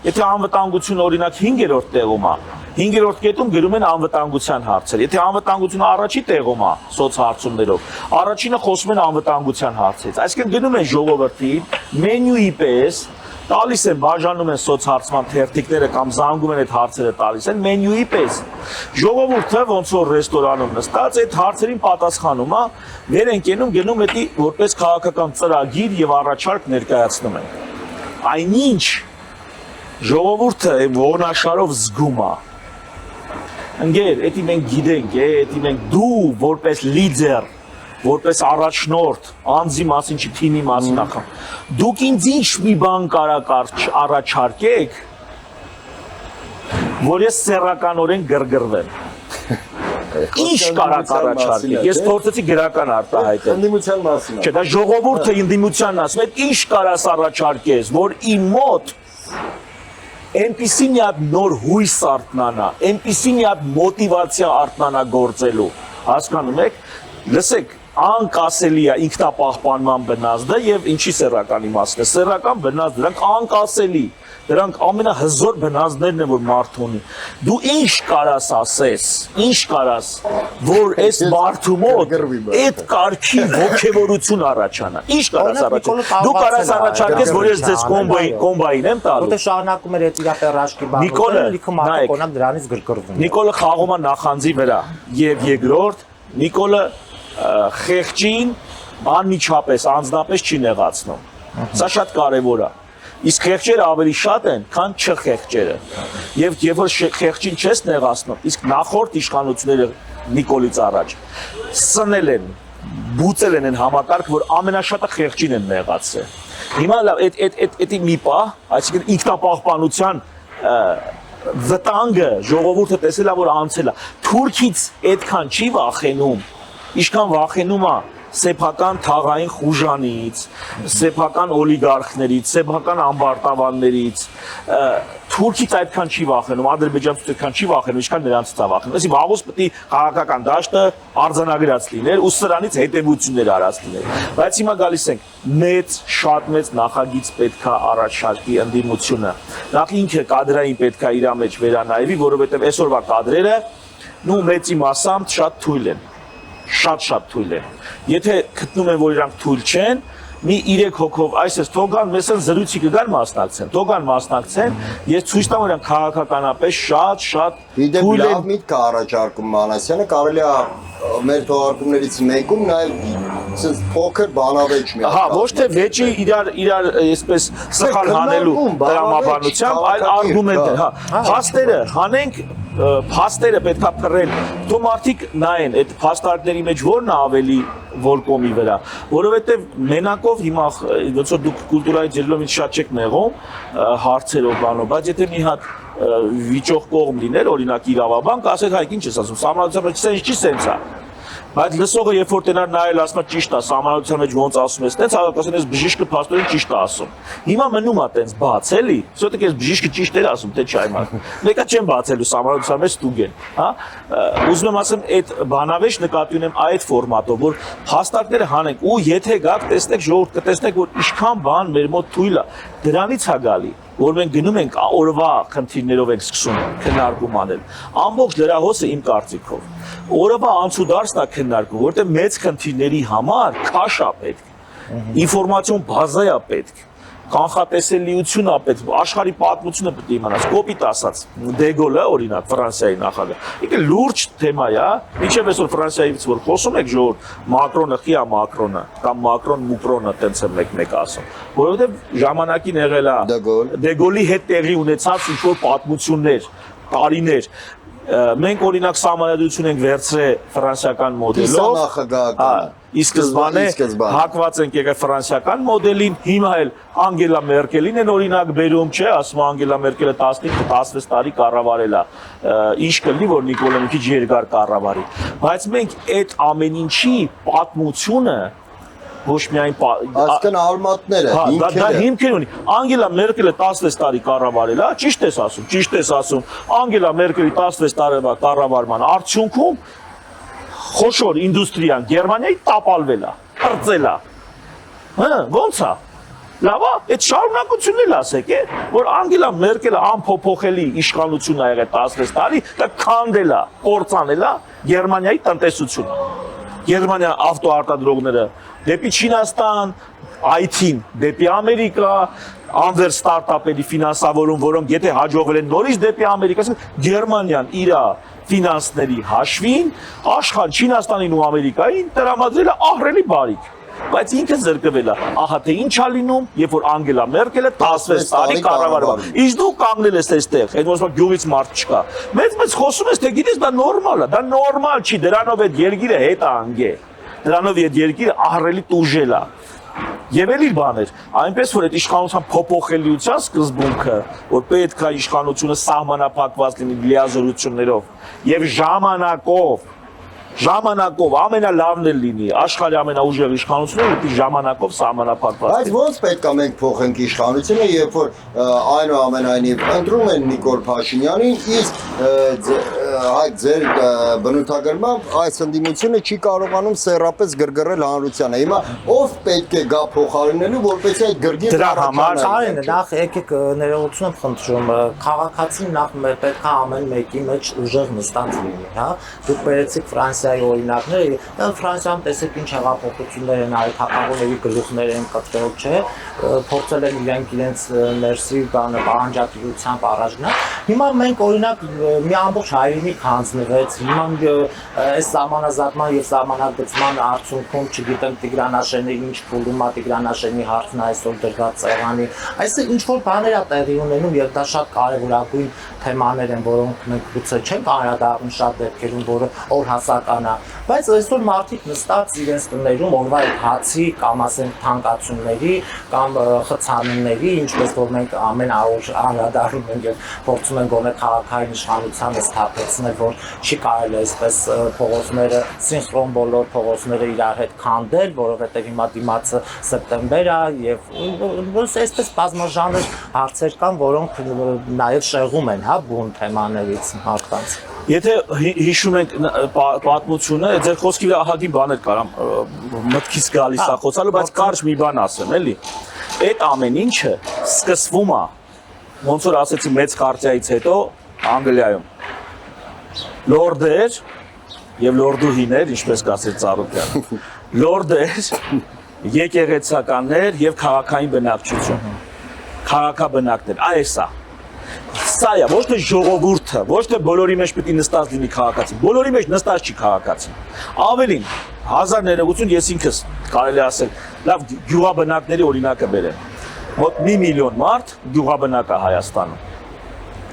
եթե անվտանգություն օրինակ 5-րդ տեղում է, 5-րդ կետում գրում են անվտանգության հարցեր։ Եթե անվտանգությունը առաջի տեղում է սոցհարցումներով, առաջինը խոսում են անվտանգության հարցից։ Այսինքն գնում են ժողովրդին մենյուի պես տալիս են, բաժանում են սոցհարցման թերթիկները կամ զանգում են այդ հարցերը տալիս են մենյուի պես։ Ժողովուրդը ոնց որ ռեստորանում նստած այդ հարցերին պատասխանում է, վեր են կենում, գնում էդի որպես քաղաքական ծրագիր եւ առաջարկ ներկայացնում են։ Այնինչ ժողովուրդը ողնաշարով զգում է։ Ընկեր, էդի մենք գիտենք, էդի մենք դու որպես լիդեր, որպես առաջնորդ, անձի մասին չի թիմի մասին ախամ։ Դուք ինձ ինչ մի բան կարաք առաջարկեք, որ ես սեռականորեն գրգռվեմ։ Ինչ կարաք առաջարկեք։ Ես փորձեցի գրական արտահայտել։ Ընդդիմության մասին։ Չէ, դա ժողովուրդը ընդդիմությանն ասում է, ինչ կարաս առաջարկես, որ իմ մոտ այնպիսի մի հատ նոր հույս արտնանա, այնպիսի մի հատ մոտիվացիա արտնանա գործելու։ Հասկանում եք։ Լսեք, անկասելի է ինքնապահպանման բնազդը եւ ինչի սեռական իմաստն է։ Սեռական բնազդ, դրանք անկասելի, դրանք ամենահզոր բնազդներն են, որ մարդը ունի։ Դու ինչ կարաս ասես, ինչ կարաս, որ այս մարդու մոտ այդ կարգի ոգևորություն առաջանա։ Ինչ կարաս առաջարկես։ Դու կարաս առաջարկես, որ ես ձեզ կոմբային եմ տալու։ Որտե շարունակում էր այդ իրապերաշկի բանը, լիքը մարդիկ օրինակ դրանից գրգռվում։ Նիկոլը խաղում է նախանձի վրա եւ երկրորդ Նիկոլը խեղճին անմիջապես անձնապես չի նեղացնում։ Սա շատ կարևոր է։ Իսկ խեղճերը ավելի շատ են, քան չխեղճերը։ Եվ երբ որ խեղճին չես նեղացնում, իսկ նախորդ իշխանությունները Նիկոլից առաջ սնել են, բուծել են այն համակարգ, որ ամենաշատը խեղճին են նեղացել։ Հիմա լավ, այդ մի պահ, այսինքն ինքնապահպանության վտանգը ժողովուրդը տեսել է, որ անցել է։ Թուրքից այդքան չի վախենում, ինչքան վախենում է սեփական թաղային խուժանից, սեփական օլիգարխներից, սեփական ամբարտավաններից, Թուրքից այդքան չի վախենում, ադրբեջանցից այդքան չի վախենում, ինչքան նրանցից է վախենում։ Այսինքն վաղուց պետք է քաղաքական դաշտը արձանագրած լիներ ու սրանից հետևություններ արած լիներ։ Բայց հիմա գալիս ենք մեծ, շատ մեծ նախագիծ պետք է առաջարկի ընդդիմությունը։ Նախ ինքը կադրային պետք է իր մեջ վերանայվի, որովհետև այսօրվա կադրերը մեծի մասամբ շատ թույլ են։ Շատ թույլ են։ Եթե գտնում են, որ իրանք թույլ չեն, մի 3 հոգով այսպես թողան, մեզ են զրույցի կգան մասնակցեն, թողան մասնակցեն, ես ցույց տամ, որ իրանք քաղաքականապես շատ թույլ են։ Լավ միտք է առաջարկում Մանասյանը, կարելի է մեր թողարկումներից մեկում նաև ցած փոքր բանավեճ մի։ Հա, ոչ թե վեճի իրար այսպես սխալ հանելու դրամաբանությամբ, այլ արգումենտներ, հա։ Փաստերը հանենք, փաստերը պետքա փռել։ Դու մարդիկ նայեն այդ փաստարկների մեջ որն է ավելի որ կոմի վրա, որովհետև մենակով հիմա ոնց որ դուք կուլտուրայի ջերլով ինձ շատ չեք նեղում հարցերով բանով, բայց եթե մի հատ վիճող կողմ լիներ, օրինակ իրավաբան, կասեք, հայ ինչ ես ասում, սահմանադրության մեջ սենց չի սենց է։ Բայց լսողը երբ որ տենար նայել ասում է ճիշտ է, սահմանադրության մեջ ոնց ասում ես, տենց հաղորդասեն ես բժիշկը փաստորեն ճիշտ է ասում։ Հիմա մնում է տենց բաց էլի, սոթեք ես բժիշկը ճիշտ էր ասում, թե չէ այմա։ Մեկը չեն բացելու սահմանադրության մեջ ստուգ են, հա։ Ուզում եմ ասեմ, այդ բանավեճ նկատի ունեմ այդ ֆորմատով, որ փաստարկները հանենք ու եթե գաք տեսնեք ժողովուրդ կտեսնեք, որ ինչքան բան մեր մոտ թույլ է, դրանից է գալի որ մենք գնում ենք օրվա խնդիրներով ենք սկսում քննարկում անել։ Ամբողջ լրահոսը իմ կարծիքով օրվա անցուդարձն է քննարկում, որտեղ մեծ խնդիրների համար քաշ է պետք, ինֆորմացիոն բազա է պետք, կանխատեսելիություն է պետք, աշխարհի պատմությունը պետք է իմանաս, կոպիտ ասած, Դեգոլը օրինակ Ֆրանսիայի նախագահ, ինքը լուրջ թեմա է, ինչև այսօր Ֆրանսիայից որ խոսում եք ժողովուրդ, Մակրոնը խի է Մակրոնը, կամ Մակրոն Մուկրոնը տենց է մեկ ասում, որովհետև ժամանակին եղել է Դեգոլի հետ տեղի ունեցած ինչ-որ պատմություններ, տարիներ, մենք օրինակ սահմանադրություն ենք վերցրել ֆրանսիական մոդելով, ի սկզբանե հակված ենք եկել ֆրանսիական մոդելին, հիմա էլ Անգելա Մերկելին են օրինակ բերում, չէ, ասում Անգելա Մերկելը 15-16 տարի կառավարել է, ինչ կլինի, որ Նիկոլը մի քիչ երկար կառավարի, բայց մենք այդ ամեն ինչի պատմությունը ոչ միայն այսքան արմատները, հիմքերը։ Դա հիմքեր ունի։ Անգելա Մերկելը 16 տարի կառավարել է, ճիշտ ես ասում։ Անգելա Մերկելի 16 տարվա կառավարման արդյունքում խոշոր ինդուստրիան Գերմանիայի տապալվել է, հրծել է։ Հա, ո՞նց է։ Լավ է, այդ շարունակությունն էլ ասեք, որ Անգելա Մերկելը անփոփոխելի իշխանություն ա եղել 16 տարի, դա քանդել է, կործանել է Գերմանիայի տնտեսությունը։ Գերմանիա ավտոարտադրողները դեպի Չինաստան, IT-ին դեպի Ամերիկա, անվեր ստարտափերի ֆինանսավորում, որոնք եթե հաջողվել են նորից դեպի Ամերիկա, Գերմանիան իր ֆինանսների հաշվին աշխարհ Չինաստանին ու Ամերիկային տրամադրել է ահռելի բարիք։ Բայց ինքը զրկվել է, ահա թե ինչ է լինում, երբ որ Անգելա Մերկելը 16 տարի կառավարում։ Իսկ դու կանգնել ես այստեղ, այդ ոնց որ գյուղից մարդ չկա։ Մեծ խոսում ես, թե գիտես դա նորմալ է, դա նորմալ չի, դրանով այդ երկիրը հետ է անգե։ Դրանով այդ երկիրը ահռելի տուժել է։ Եվ էլ իր բաներ, այնպես որ այդ իշխանության փոփոխելիության սկզբունքը, որ պետք է իշխանությունը սահմանափակված լինի լիազորություններով եւ ժամանակով ամենալավն էլ լինի, աշխարհի ամենաուժեղ իշխանությունը պետք է ժամանակով սահմանափակված լինի։ Բայց ո՞նց պետք է մենք փոխենք իշխանությունը, երբ որ այնուամենայնիվ ընտրում են Նիկոլ Փաշինյանին, իսկ ձեր բնութագրմամբ այս ընդդիմությունը չի կարողանում սեռապես գրգռել հանրությանը։ Հիմա ով պետք է գա փոխարինելու, որպեսզի այդ գրգին դրա համար այն նախ եկեք ներողություն եմ խնդրում, քաղաքացին նախ պետք է ամեն մեկի մեջ ուժեղ նստած լինի, հա։ Դուք բերեցիք Ֆրանսիա Ֆրանսիայի օրինակները, Ֆրանսիայում տեսեք ինչ հեղափոխություններ են արել, թագավորների գլուխներ են կտրել, չէ, փորձել են իրենց ներսի բանը պահանջատիրությամբ առաջնալ։ Հիմա մենք օրինակ մի ամբողջ հայրենիք հանձնվեց, հիմա այս սահմանազատման եւ սահմանագծման արդյունքում, չգիտեմ, Տիգրանաշենի ինչ փուլում է Տիգրանաշենի հարցն այսօր դրված ցեղանի, այսինքն ինչ որ բաներ է տեղի ունենում եւ դա շատ կարեւորագույն թեմաներ են, որոնք մենք գուցե չենք անդրադառնում շատ դեպքերում, որը օրհասական է, բայց այսօր մարդիկ նստած իրենց տներում օրվա այդ հացի կամ ասենք թանկացումների կամ խցանումների, ինչպես որ մենք ամեն օր անդրադառնում ենք եւ փորձում ենք գոնե քաղաքային իշխանությանը սթափեցնել, որ չի կարելի այսպես փողոցները սինխրոն բոլոր փողոցները իրար հետ քանդել, որովհետեւ հիմա դիմացը սեպտեմբեր է եւ այսպես բազմաժանր հարցեր կան, որոնք նաեւ շեղում են, հա, բուն թեմաներից մարդկանց։ Եթե հիշում ենք պատմությունը, ձեր խոսքի վրա ահագին բաներ կարամ մտքից գալիս է խոսալու, բայց կարճ մի բան ասեմ, էլի։ Այդ ամեն ինչը սկսվում է, ոնց որ ասեցի մեծ խարտիայից հետո Անգլիայում։ Լորդեր եւ լորդուհիներ, ինչպես կասեր Ծառուկյանը։ Լորդեր, եկեղեցականներ եւ քաղաքային բնակչություն։ Քաղաքաբնակներ, այս է։ Սա է, ոչ թե ժողովուրդը, ոչ թե բոլորի մեջ պետք է նստած լինի քաղաքացին, բոլորի մեջ նստած չի քաղաքացին։ Ավելին, 1000 ներողություն ես ինքս կարելի ասել, լավ գյուղաբնակների օրինակը բերեմ։ Մոտ 1 միլիոն մարդ գյուղաբնակ է Հայաստանում։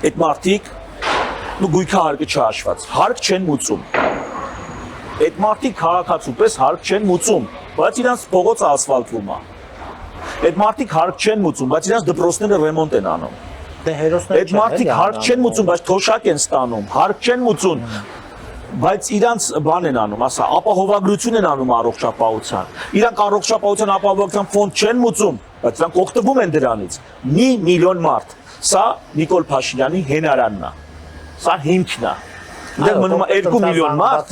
Այդ մարդիկ գույքը հարկը չհաշված, հարկ չեն մուծում։ Այդ մարդիկ քաղաքացու պես հարկ չեն մուծում, բայց իրանց փողոցը ասֆալտվում է։ Այդ մարդիկ հարկ չեն մուծում, բայց իրանց դպրոցները ռեմոնտ են անում։ Այդ մարդիկ հարկ չեն մուծում, բայց թոշակ են ստանում, հարկ չեն մուծում, բայց իրանց բան են անում, ասա, ապահովագրություն են անում առողջապահության։ Իրանք առողջապահության ապահովության ֆոնդ չեն մուծում, բայց իրանք օգտվում են դրանից։ 1 միլիոն մարդ։ Սա Նիկոլ Փաշինյանի հենարանն է։ Սա հիմքն է։ Դեռ մնում է 2 միլիոն մարդ,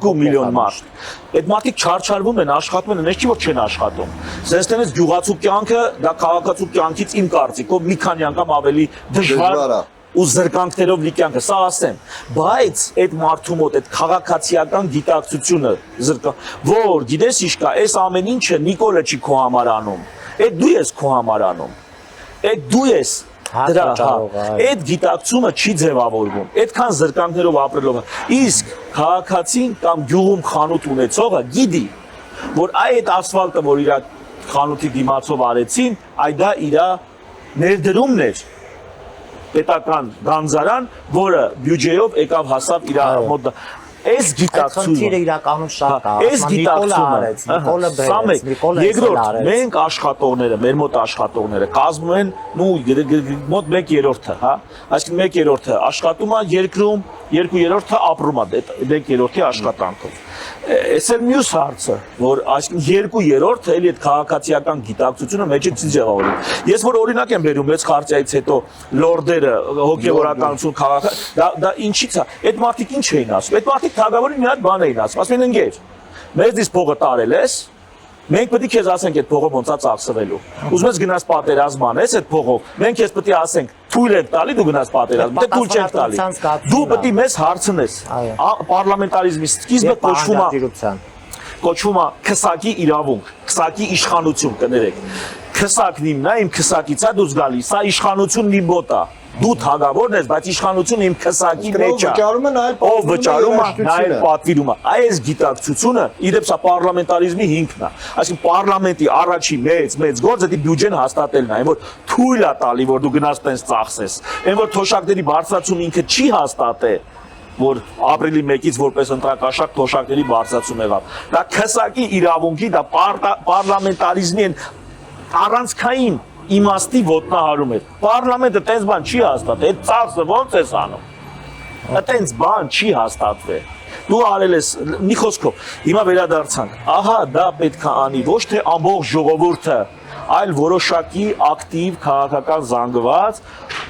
2 միլիոն մարդ։ Այդ մարդիկ չարչարվում են, աշխատում են, այնպես չի որ չեն աշխատում։ Սենց տենես գյուղացու կյանքը, դա քաղաքացու կյանքից իմ կարծիքով մի քանի անգամ ավելի դժվար ու զրկանքներով լի կյանքը, սա ասեմ, բայց այդ մարդու մոտ այդ քաղաքացիական գիտակցությունը որ գիտես ինչ կա, այս ամեն ինչը Նիկոլը չի քո համար անում, այդ դու ես քո համար անում, այդ դու ես դրա այդ գիտակցումը չի ձևավորվում, այդքան զրկանքներով ապրելով, իսկ քաղաքացին կամ գյուղում խանութ ունեցողը գիտի, որ այդ ասֆալտը, որ իր խանութի դիմացով արեցին, այդ դա իր ներդրումն էր պետական գանձարան, որը բյուջեով եկավ հասավ իր մոտ այս գիտակցումը իրականում շատ է, այս գիտակցումը բերեց, երկրորդ մենք աշխատողները, մեր մոտ աշխատողները կազմում են մոտ 1/3-ը, հա, այսինքն 1/3-ը աշխատում է երկրում, 2/3-ը ապրում է 1/3-ի աշխատանքով։ Այս էլ մյուս հարցը, որ այսինքն 2/3-ը էլի այդ քաղաքացիական գիտակցությունը մեջը չի ձևավորվում։ Ես որ օրինակ եմ բերում մեծ խարտիայից հետո լորդերը, հոգևորականություն, դա ինչի՞ց է։ Այդ մարդիկ ինչ էին ասում։ Այդ մարդիկ թագավորին մի հատ բան էին ասում, ասում են ընկեր, մեզ դից փողը տարել ես, մենք պետք է քեզ ասենք այդ փողով ոնց է ծախսվելու։ Ուզում ես գնաս պատերազմ անես այդ փողով, մենք քեզ պետք է ասենք թույլ ենք տալի դու գնաս պատերազմ, դե թույլ չենք տալի։ Դու պետք է մեզ հարցնես։ Պարլամենտարիզմի սկիզբը կոչվում է քսակի իրավունք, քսակի իշխանություն կներեք։ Քսակն իմն է, իմ քսակից է դուրս գալիս, սա իշխանությունն իմ մոտ է։ Դու թագավորն ես, բայց իշխանությունը իմ քսակի մեջ է։ Ով վճարում է, նայել պատվիրում է։ Այս գիտակցությունը իդեպ սա պարլամենտարիզմի հիմքն է։ Այսինքն պարլամենտի առաջի մեծ գործը դա բյուջեն հաստատելն է, այն որ թույլ է տալի, որ դու գնաս տենց ծախսես։ Այն որ թոշակների բարձրացում ինքը չի հաստատե, որ ապրիլի 1-ից որպես ընտրակաշառք թոշակների բարձրացում եղավ։ Դա քսակի իրավունքի, դա պարլամենտարիզմի առանցքային իմաստի ոտնահարում է։ Պարլամենտը տենց բան չի հաստատել, այդ ծախսը ո՞նց ես անում։ Այդտենց բան չի հաստատվել։ Դու արել ես մի խոսքով, հիմա վերադարձանք։ Ահա դա պետք է անի ոչ թե ամբողջ ժողովուրդը, այլ որոշակի ակտիվ քաղաքական զանգված,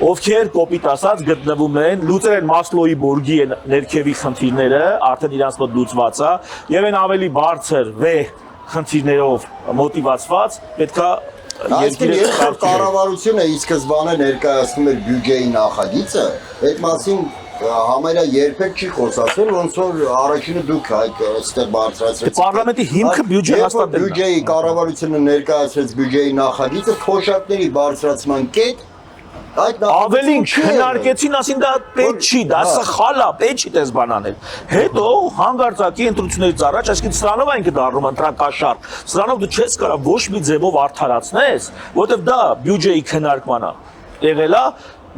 ովքեր կոպիտ ասած գտնվում են, լուծել են Մասլոուի բուրգի ներքևի խնդիրները, արդեն իրանց մոտ լուծված է, եւ այն ավելի բարձր վեհ խնդիրներով մոտիվացված պետք է Երկրորդ կառավարությունը ի սկզբանե ներկայացնում էր բյուջեի նախագիծը, այդ մասին համարյա երբեք չի խոսացել, ոնց որ առաջինը դուք այդ այստեղ բարձրացրեցիք։ Պարլամենտի հիմքը բյուջե հաստատելն է։ Բյուջեի կառավարությունը ներկայացրեց բյուջեի նախագիծը, թոշակների բարձրացման կետ Ավելին քննարկեցին, ասին դա պետք չի, դա սխալ է, պետք չի դες բան անել։ Հետո հանգարցակի ընտրություններից առաջ, այսինքն սրանով այն կդառնում ընտրակաշար։ Սրանով դու չես կարող ոչ մի ձևով արդարացնես, որովհետև դա բյուջեի քննարկման է։ Եղել է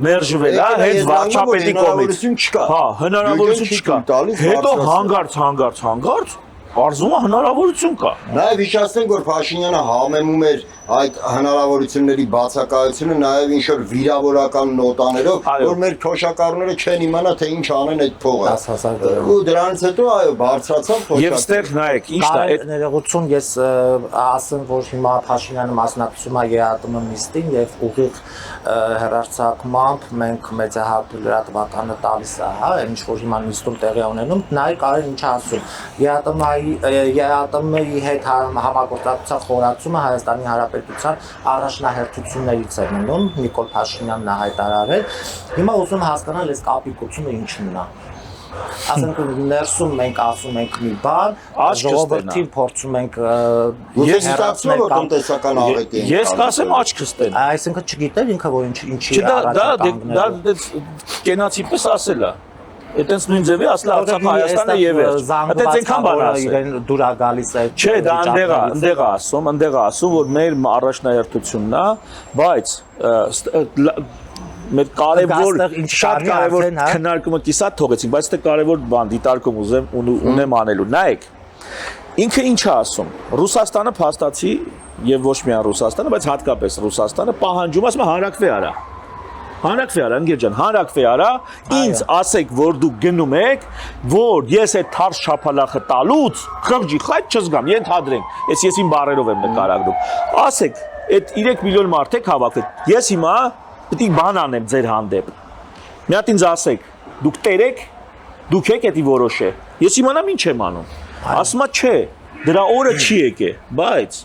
մերժվել է հետ վարչապետի կողմից։ Հա, հնարավորություն չկա։ Հետո հանգարց Արզումը հնարավորություն կա։ Նաև հիշեցնենք, որ Փաշինյանը համեմում էր այդ հնարավորությունների բացակայությունը նաև ինչ-որ վիրավորական նոտաներով, որ մեր թոշակառուները չեն իմանա, թե ինչ անեն այդ փողը։ Ու դրանից հետո այո, բարձրացավ թոշակը։ Եվ ստեղ նայեք, ի՞նչն է այդ ներողություն, ես ասեմ, որ հիմա Փաշինյանը մասնակցում է ԵԱՏՄ նիստին եւ ուղիղ հեռարձակմամբ մենք մեծահարթ լրատվականը տալիս է, հա, ինչ որ հիմա նիստում տեղի ունենում, նայեք արեն ինչ ասում։ ԵԱՏՄ-ի հետ համագործակցության խորացումը Հայաստանի Հանրապետության առաջնահերթություններից է մնում, Նիկոլ Փաշինյանն է հայտարարել։ Հիմա ուզում հասկանալ այս կապիկությունը ինչն է։ Ասենք ներսում մենք ասում ենք մի բան, ժողովրդին փորձում ենք հերացնել տնտեսական աղետի։ Ես կասեմ աչքս տեն։ Այսինքն չգիտեր ինքը որ ինչի առաջ դա կենացի պես ասել է։ Այդտենց նույն ձևի ասել Արցախը Հայաստանը եւ վերջ։ Այդտենց այնքան բան ասել։ Դուրա գալիս է։ Չէ, դա ընդեղ ասում, որ մեր առաջնահերթությունն է, բայց մեր կարևոր շատ կարևոր քննարկումը կիսատ թողեցինք, բայց դա կարևոր բան դիտարկում ունեմ անելու։ Նայեք, ինքը ինչ է ասում։ Ռուսաստանը փաստացի եւ ոչ միայն Ռուսաստանը, բայց հատկապես Ռուսաստանը պահանջում ասում հանրակրվե արա։ Հանրակրվե արա, ընկեր ջան, հանրակրվե արա, ինձ ասեք, որ դուք գնում եք, որ ես այդ թարս շափալախը տալուց խղճի խայտ չզգամ, ենթադրենք, ես իմ բառերով եմ նկարագրում։ Ասեք, այդ 3 միլիոն մարդ եք հավաքել։ Ես հիմա պետք է բան անեմ ձեր հանդեպ։ Մի հատ ինձ ասեք, դուք տեր եք, դուք եք էդի որոշե։ Ես իմանամ ինչ եմ անում։ Ասում է չէ, դրա օրը չի եկե, բայց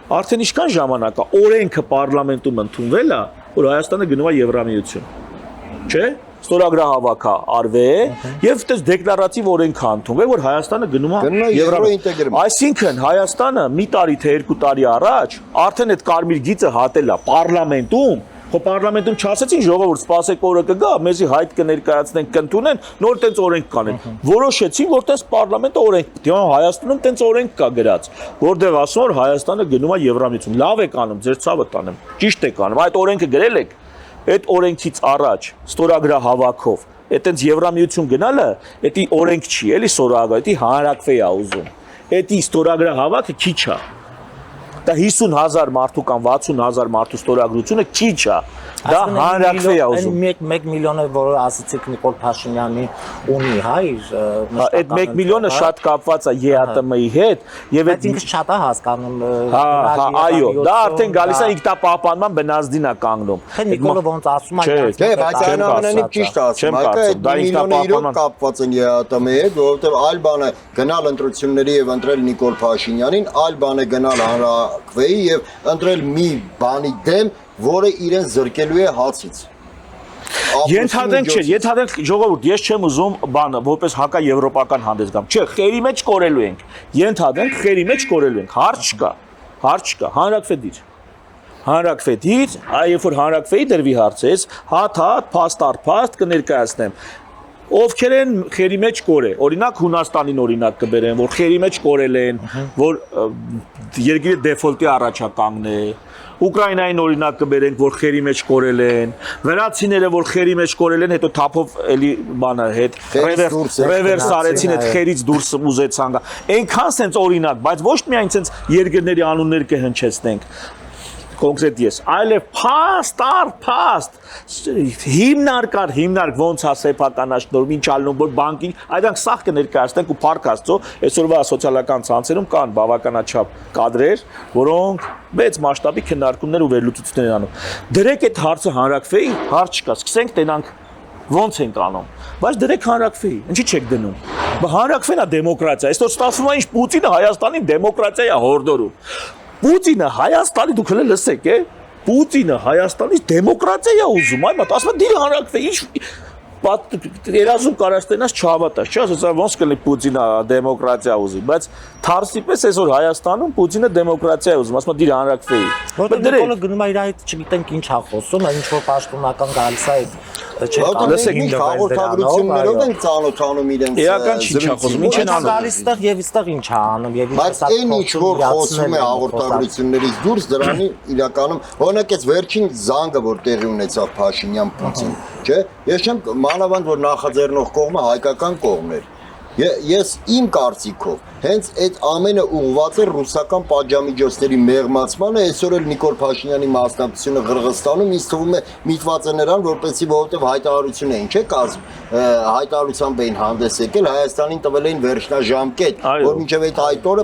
արդեն ինչքան ժամանակ է, օրենքը պարլամենտում ընդունվել է, որ Հայաստանը գնում է Եվրամիություն։ Չէ՞։ Ստորագրահավաք է արվել եւ այդպես դեկլարատիվ օրենք է ընդունվել, որ Հայաստանը գնում է Եվրամիություն։ Այսինքն Հայաստանը մի տարի թե 2 տարի առաջ արդեն այդ կարմիր գիծը հատել է պարլամենտում, Խո պարլամենտում չասեցին ժողովուրդ սպասեք օրը կգա, մեզի հայտ կներկայացնենք, կընդունեն, նոր տենց օրենք կանեն։ Որոշեցին, որ տենց պարլամենտը օրենք պետք է, Հայաստանում տենց օրենք կա գրած, որտեղ ասում որ Հայաստանը գնում է Եվրամիություն։ Լավ եք անում, ձեր ցավը տանեմ։ Ճիշտ եք անում, այդ օրենքը գրել եք, այդ օրենքից առաջ ստորագրահավաքով, այդ տենց Եվրամիություն գնալը, դա օրենք չի, էլի ստորագրահավաք, դա հանրակրվե է ուզում։ Դա ստորագրահավաքը քիչ է։ Դա 50,000 մարդու կամ 60,000 մարդու ստորագրությունը քիչ է։ Դա հանրակրվե է ուզում։ Այն 1 միլիոնը, որ ասացիք Նիկոլ Փաշինյանի ունի, հա, իր այդ 1 միլիոնը շատ կապված է ԵԱՏՄ-ի հետ եւ այդ ինքը շատ է հասկանում։ Հա, այո, դա արդեն գալիս է ինքնապահպանման բնազդին է կանգնում։ Թե Նիկոլը ոնց ասում է, Չէ, բայց այնուամենայնիվ ճիշտ ասում, այդ միլիոնը իրոք կապված են ԵԱՏՄ-ի հետ, որովհետեւ այլ բան է գնալ ընտրությունների եւ ընտրել Նիկոլ Փաշինյանին, այլ բան է գնալ հանրակրվեի եւ ընտրել մի բանի դեմ, որը իրեն զրկելու է հացից։ Ենթադրենք չէ, ենթադրենք ժողովուրդ, ես չեմ ուզում բանը որպես հակաեվրոպական հանդես գամ։ Չէ, խերի մեջ կորելու ենք։ Ենթադրենք խերի մեջ կորելու ենք։ Հարց չկա։ Հանրակրվե դիր։ Հանրակրվե դիր, երբ որ հանրակրվեի դրվի հարցես, հատ փաստ առ փաստ կներկայացնեմ։ Ովքեր են խերի մեջ կորե, օրինակ Հունաստանին օրինակ կբերեմ, որ խերի մեջ կորել են, որ երկիրը դեֆոլտի առաջ է կանգնել։ Ուկրաինային օրինակ կբերենք, որ խերի մեջ կորել են, վրացիները, որ խերի մեջ կորել են, հետո թափով էլի բանը հետ ռևերս արեցին, այդ խերից դուրս ուզեցան գա։ Այնքան sense օրինակ, բայց ոչ միայն sense երկրների անուններ կհնչեցնենք։ Կոնկրետ ես, այլև փաստ հիմնարկ ոնց է սեփականաշնորհում, ինչ ալնում, որ բանկին, այդանք սաղ կներկայացնենք ու փառք Աստծո, այսօրվա սոցիալական ցանցերում կան բավականաչափ կադրեր, որոնք մեծ մասշտաբի քննարկումներ ու վերլուծություններ են անում։ Դրեք այդ հարցը հանրակրվեի, հարց չկա, սկսենք տենանք ոնց ենք անում, բայց դրեք հանրակրվեի, ինչի չեք դնում։ Հանրակրվեն է դեմոկրատիա, այսօր ստացվում է ինչ Պուտինը Հայաստանի դեմոկրատիա է հորդորում։ Պուտինը Հայաստանի դուք հենց լսեք, Պուտինը Հայաստանի դեմոկրատիա է ուզում, այո, ասում է դի հանրակրվե, ինչ երազում կարաս տենաս չհավատաս, չէ՞, ասած ոնց կլինի Պուտինը դեմոկրատիա ուզի, բայց թարսի պես այսօր Հայաստանում Պուտինը դեմոկրատիա է ուզում, ասում է դիր հանրակրվեի։ Որտեղ Նիկոլը գնում է իր այդ չգիտենք ինչ ա խոսում, ինչ որ պաշտոնական գալիս է այդ Լսեք, հաղորդագրություններով են ծանոթանում իրենց Էական չի խոսում, ինչ են անում։ Գալիս տեղ եւ իստեղ ինչ ա անում եւ Բայց այն ինչ որ խոսում է հաղորդագրություններից դուրս դրանի իրականում օրինակ այս վերջին զանգը որ տեղի ունեցավ Փաշինյան-Պուտին, չէ՞։ Ես չեմ մանավանդ որ նախաձեռնող կողմը հայկական կողմն էր։ Ես իմ կարծիքով հենց այդ ամենը ուղղված է ռուսական պատժամիջոցների մեղմացմանը, այսօր էլ Նիկոլ Փաշինյանի մասնակցությունը Ղրղստանում ինձ թվում է միտված է նրան, որպեսզի որովհետև հայտարարություն էին, չէ՞, կազմում, հայտարարությամբ էին հանդես եկել, Հայաստանին տվել էին վերջնաժամկետ, որ մինչև այդ այդ օրը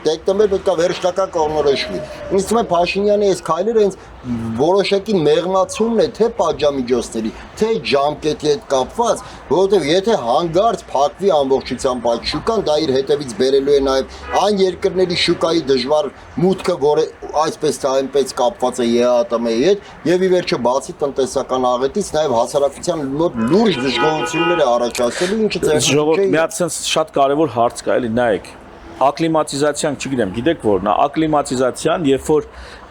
դեկտեմբեր պետք է վերջնական կողմնորոշվի։ Ինձ թվում է Փաշինյանի այս քայլերը հենց որոշակի մեղմացումն է թե պատժամիջոցների, թե ժամկետի հետ կապված, որովհետև եթե հանգարց փակվի ամբողջությամբ այդ շուկան, դա իր հետևից բերելու է նաև այն երկրների շուկայի դժվար մուտքը, որը այսպես թե այնպես կապված է ԵԱՏՄ-ի հետ, եւ ի վերջո բացի տնտեսական աղետից նաև հասարակության մոտ լուրջ դժգոհություններ է առաջացնելու, ինչը ձեռնարկել է։ Մի հատ sense շատ կարևոր հարց կա, էլի նայեք։ Ակլիմատիզացիան, չգիտեմ, գիտեք որն է, ակլիմատիզացիան, երբ որ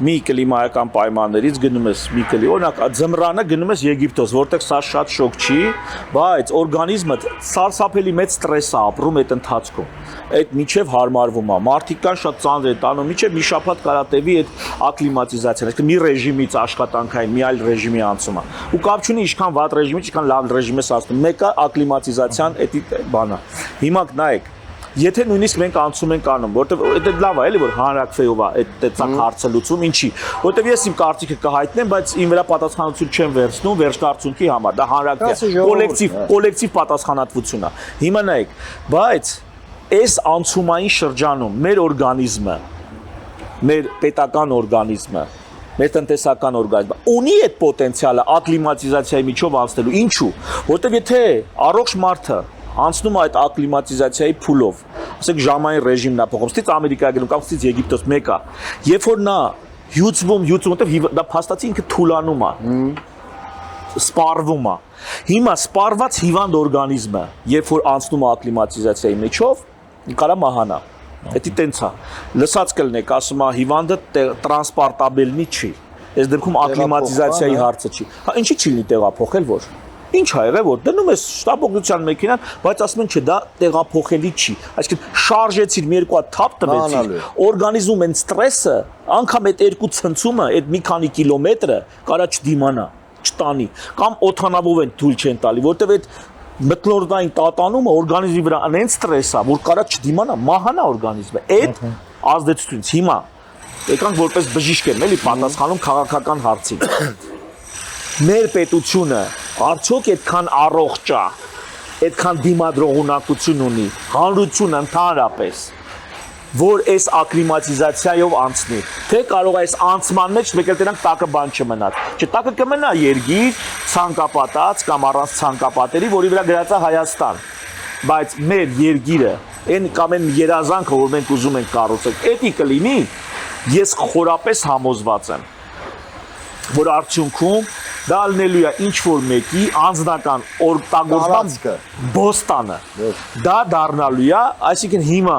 մի կլիմայական պայմաններից գնում ես մի օրինակ ձմռանը գնում ես Եգիպտոս, որտեղ սա շատ շոկ չի, բայց օրգանիզմը սարսափելի մեծ ստրես է ապրում այդ ընթացքում։ Այդ միջև հարմարվում է, մարդիկ կան շատ ծանր է տանում, միջև մի շաբաթ կարա տևի այդ ակլիմատիզացիան, այսինքն մի ռեժիմից աշխատանքային մի այլ ռեժիմի անցումը։ Ու կապ չունի ինչքան վատ ռեժիմից, ինչքան լավ ռեժիմի ես ասում, մեկը ակլիմատիզացիան էդի բանա։ Հիմա նայեք, եթե նույնիսկ մենք անցում ենք անում, որտեվ դա լավ է, էլի որ հանրակրվեով է այդ տեցակ հարցը լուծում, ինչի, որտեվ ես իմ կարծիքը կհայտնեմ, բայց իմ վրա պատասխանատվություն չեմ վերցնում վերջնարդյունքի համար, դա հանրակրվե, կոլեկտիվ պատասխանատվություն է։ Հիմա նայեք, բայց այս անցումային շրջանում մեր օրգանիզմը, մեր պետական օրգանիզմը, մեր տնտեսական օրգանիզմը ունի այդ պոտենցիալը ակլիմատիզացիայի միջով անցնելու, ինչու, որտեվ եթե առողջ մարդը անցնում է այդ ակլիմատիզացիայի փուլով, ասենք ժամային ռեժիմն է փոխում, ստից Ամերիկա գնում, կամ ստից Եգիպտոս մեկը, երբ որ նա հյուծվում, որտեվ դա փաստացի ինքը թուլանում է, սպառվում է։ Հիմա սպառված հիվանդ օրգանիզմը, երբ որ անցնում է ակլիմատիզացիայի միջով, կարա մահանա։ Դա տենց է։ Լսած կլինեք, ասում է հիվանդը տրանսպորտաբելնի չի։ Այս դեպքում ակլիմատիզացիայի հարցը չի։ Հա ինչի՞ չի լինի տեղափոխել որ։ Ինչ ա եղել որ դնում ես շտապօգնության մեքենան, բայց ասում են չէ, դա տեղափոխելի չի։ Այսինքն շարժեցիր մի երկու հատ թափ տվեցիր, օրգանիզմում են ստրեսը, անգամ այդ երկու ցնցումը, այդ մի քանի կիլոմետրը կարա չդիմանա, չտանի, կամ օթանավով են թույլ չեն տալի, որտեվ այդ մթնոլորտային տատանումը օրգանիզմի վրա անեն ստրես է, որ կարա չդիմանա, մահանա օրգանիզմը։ Այդ ազդեցությունից հիմա եկանք որպես բժիշկ եմ, էլի պատասխանում քաղաքական հարցին։ Մեր պետությունը արդյոք այդքան առողջ է, այդքան դիմադրողունակություն ունի, հանրությունը ընդհանրապես, որ այս ակլիմատիզացիայով անցնի, թե կարող է այս անցման մեջ մեկ էլ տենանք տակը բան չմնաց, չէ տակը կմնա երգիր, ցանկապատած կամ առանց ցանկապատերի, որի վրա գրած է Հայաստան, բայց մեր երգիրը, այն կամ այն երազանքը, որ մենք ուզում ենք կառուցել, էդի կլինի, ես խորապես համոզված եմ, որ արդյունքում դա ալնելու է ինչ-որ մեկի անձնական օգտագործման բոստանը, դա դառնալու է, այսինքն հիմա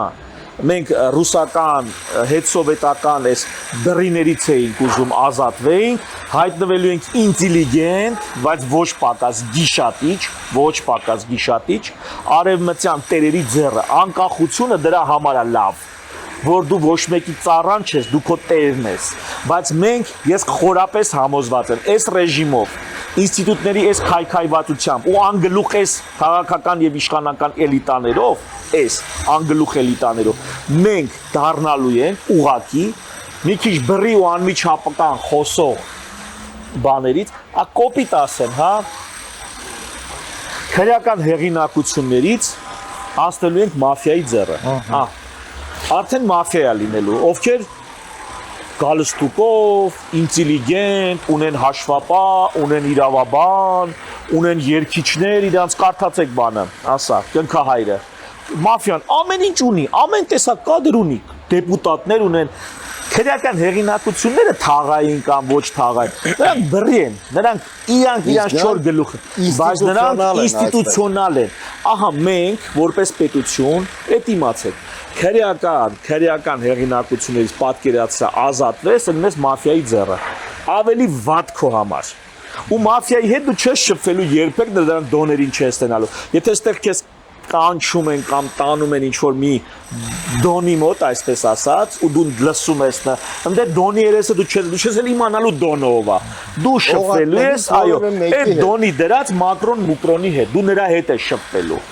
մենք ռուսական, հետսովետական այս դռիներից էինք ուզում ազատվեինք, հայտնվելու ենք ինտելիգենտ, բայց ոչ պակաս գիշատիչ, ոչ պակաս գիշատիչ, արևմտյան տերերի ձեռը, անկախությունը դրա համար է լավ, որ դու ոչ մեկի ծառան չես, դու քո տերն ես, բայց մենք, ես խորապես համոզված եմ, այս ռեժիմով, ինստիտուտների այս քայքայվածությամբ ու անգլուխ այս քաղաքական եւ իշխանական էլիտաներով, այս անգլուխ էլիտաներով, մենք դառնալու ենք ուղակի մի քիչ բռի ու անմիջապական խոսող բաներից, կոպիտ ասեմ, հա, քրեական հեղինակություններից հասնելու ենք մաֆիայի ձեռը, արդեն մաֆիա լինելու, ովքեր գալստուկով, ինտելիգենտ, ունեն հաշվապա, ունեն իրավաբան, ունեն երգիչներ, իրանց կարդացեք բանը, ասա, կնքահայրը։ Մաֆիան ամեն ինչ ունի, ամեն տեսակ կադր ունի, դեպուտատներ ունեն, քրեական հեղինակությունները թաղային կամ ոչ թաղային, նրանք բռի են, նրանք իրանք չոր գլուխ, բայց նրանք ինստիտուցիոնալ են։ Ահա մենք որպես պետություն, այդ իմացեք, քրեական հեղինակություններից պատկերացրա ազատվես, ընես մաֆիայի ձեռը։ Ավելի վատ քո համար։ Ու մաֆիայի հետ դու չես շփվելու երբեք դրանք դոներին չես ստենալու։ Եթե այստեղ քեզ կանչում են կամ տանում են ինչ-որ մի դոնի մոտ, այսպես ասած, ու դու լսում ես նա, ընդ դոնի երեսը դու չես էլ իմանալու դոնը ով է։ Դու շփվելու ես, այո, այդ դոնի դրած մակրոնի հետ, դու նրա հետ ես շփվելու։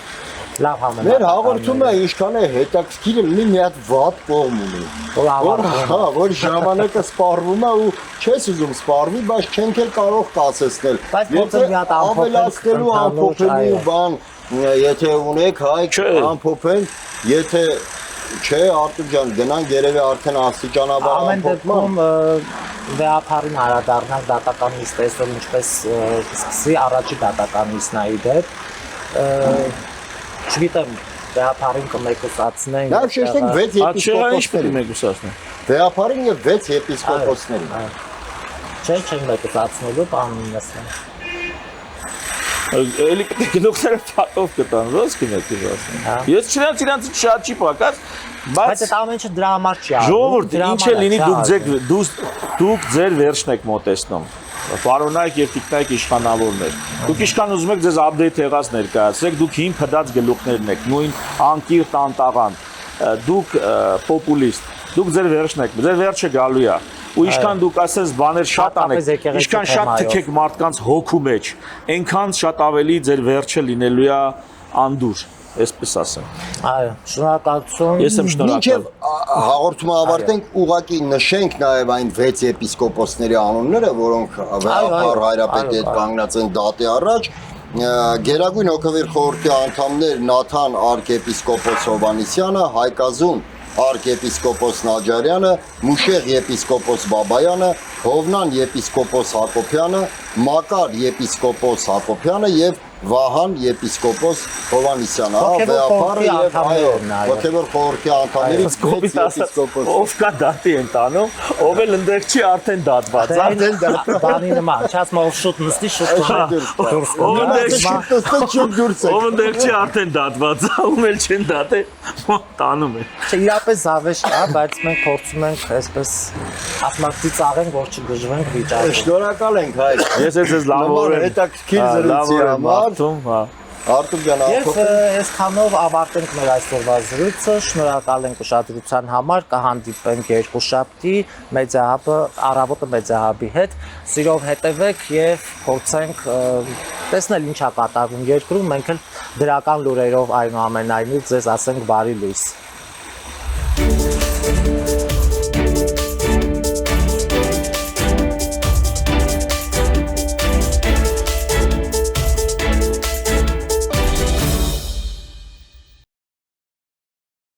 Լավ համեմատ։ Մեր հաղորդումը ինչքան է հետաքրքիր լինի մի հատ վատ կողմ ունի։ Որ ժամանակը սպառվում է ու չես ուզում սպառվի, բայց չենք էլ կարող կասեցնել։ Եթե ավելացնելու ամփոփելու բան, եթե ունեք հայք ամփոփենք, եթե չէ, Արտուր ջան, գնանք երևի արդեն աստիճանաբար ամեն դեպքում վեհապարին հարադառնանք դատականից տեսնել ինչպես սկսի առաջի դատականից նայի դեպ չգիտեմ, վեհապարին կմեկուսացնենք։ Նաև շեշտենք 6 եպիսկոպոսների մեկուսացնենք։ Վեհապարին եւ 6 եպիսկոպոսների։ Չեն մեկուսացնելու բանին ասեմ։ Էլի գլուխները փաթով կտան, ոնց կմեկուսացնեն։ Ես իրանց շատ չի պակաս, բայց այդ ամեն ինչը դրա համար չի արվում։ Ժողովուրդ, ինչ է լինի դուք ձեր վերջն եք մոտեցնում։ Պարոնայք եւ տիկնայք իշխանավորներ։ Դուք ինչքան ուզում եք ձեզ update եղած ներկայացրեք, դուք հին փդած գլուխներն եք, նույն անկիրտ անտաղան, դուք պոպուլիստ, դուք ձեր վերջն եք, ձեր վերջը գալու է։ Ու ինչքան դուք ասես բաներ շատ անեք, ինչքան շատ թքեք մարդկանց հոգու մեջ, այնքան շատ ավելի ձեր վերջը լինելու է անդուր, այսպես ասեմ։ Այո, շնորհակալություն։ Ես եմ շնորհակալ։ Մինչև հաղորդումը ավարտենք, ուղղակի նշենք նաև այն 6 եպիսկոպոսների անունները, որոնք վեհապար հայրապետի հետ կանգնած են դատի առաջ։ Գերագույն հոգևոր խորհրդի անդամներ Նաթան արքեպիսկոպոս Հովանիսյանը, Հայկազուն արքեպիսկոպոս Նաջարյանը, Մուշեղ եպիսկոպոս Բաբայանը, Հովնան եպիսկոպոս Հակոբյանը, Մակար եպիսկոպոս Հակոբյանը եւ Վահան եպիսկոպոս Հովանիսյանը, վեհապարը եւ հոգևոր խորհրդի անդամներից եպիսկոպոս։ Ով կա դատի են տանում, ով էլ ընդեղ չի արդեն դատված, արդեն բանի նման, չաս մով շուտ նստի շուտ դուրս։ Ով ընդեղ չի արդեն դատված, ում էլ չեն դատել, տանում են։ Չէ, իրապես զավեշ կա, բայց մենք փորձում ենք այսպես ասմակցի ծաղենք, որ չգժվենք վիճակը։ Շնորհակալ ենք հայ։ Ես ես լավոր եմ։ Հետաքրքիր զրույցի համար։ Արտուր ջան, Եվ այսքանով ավարտենք մեր այսօրվա զրույցը, շնորհակալ ենք ուշադրության համար, կհանդիպենք երկուշաբթի մեդիահաբը, առավոտը մեդիահաբի հետ, սիրով հետևեք եւ փորձենք տեսնել ինչա կատարվում երկրում, մենք էլ դրական լուրերով այնուամենայնիվ ձեզ ասենք բարի լույս։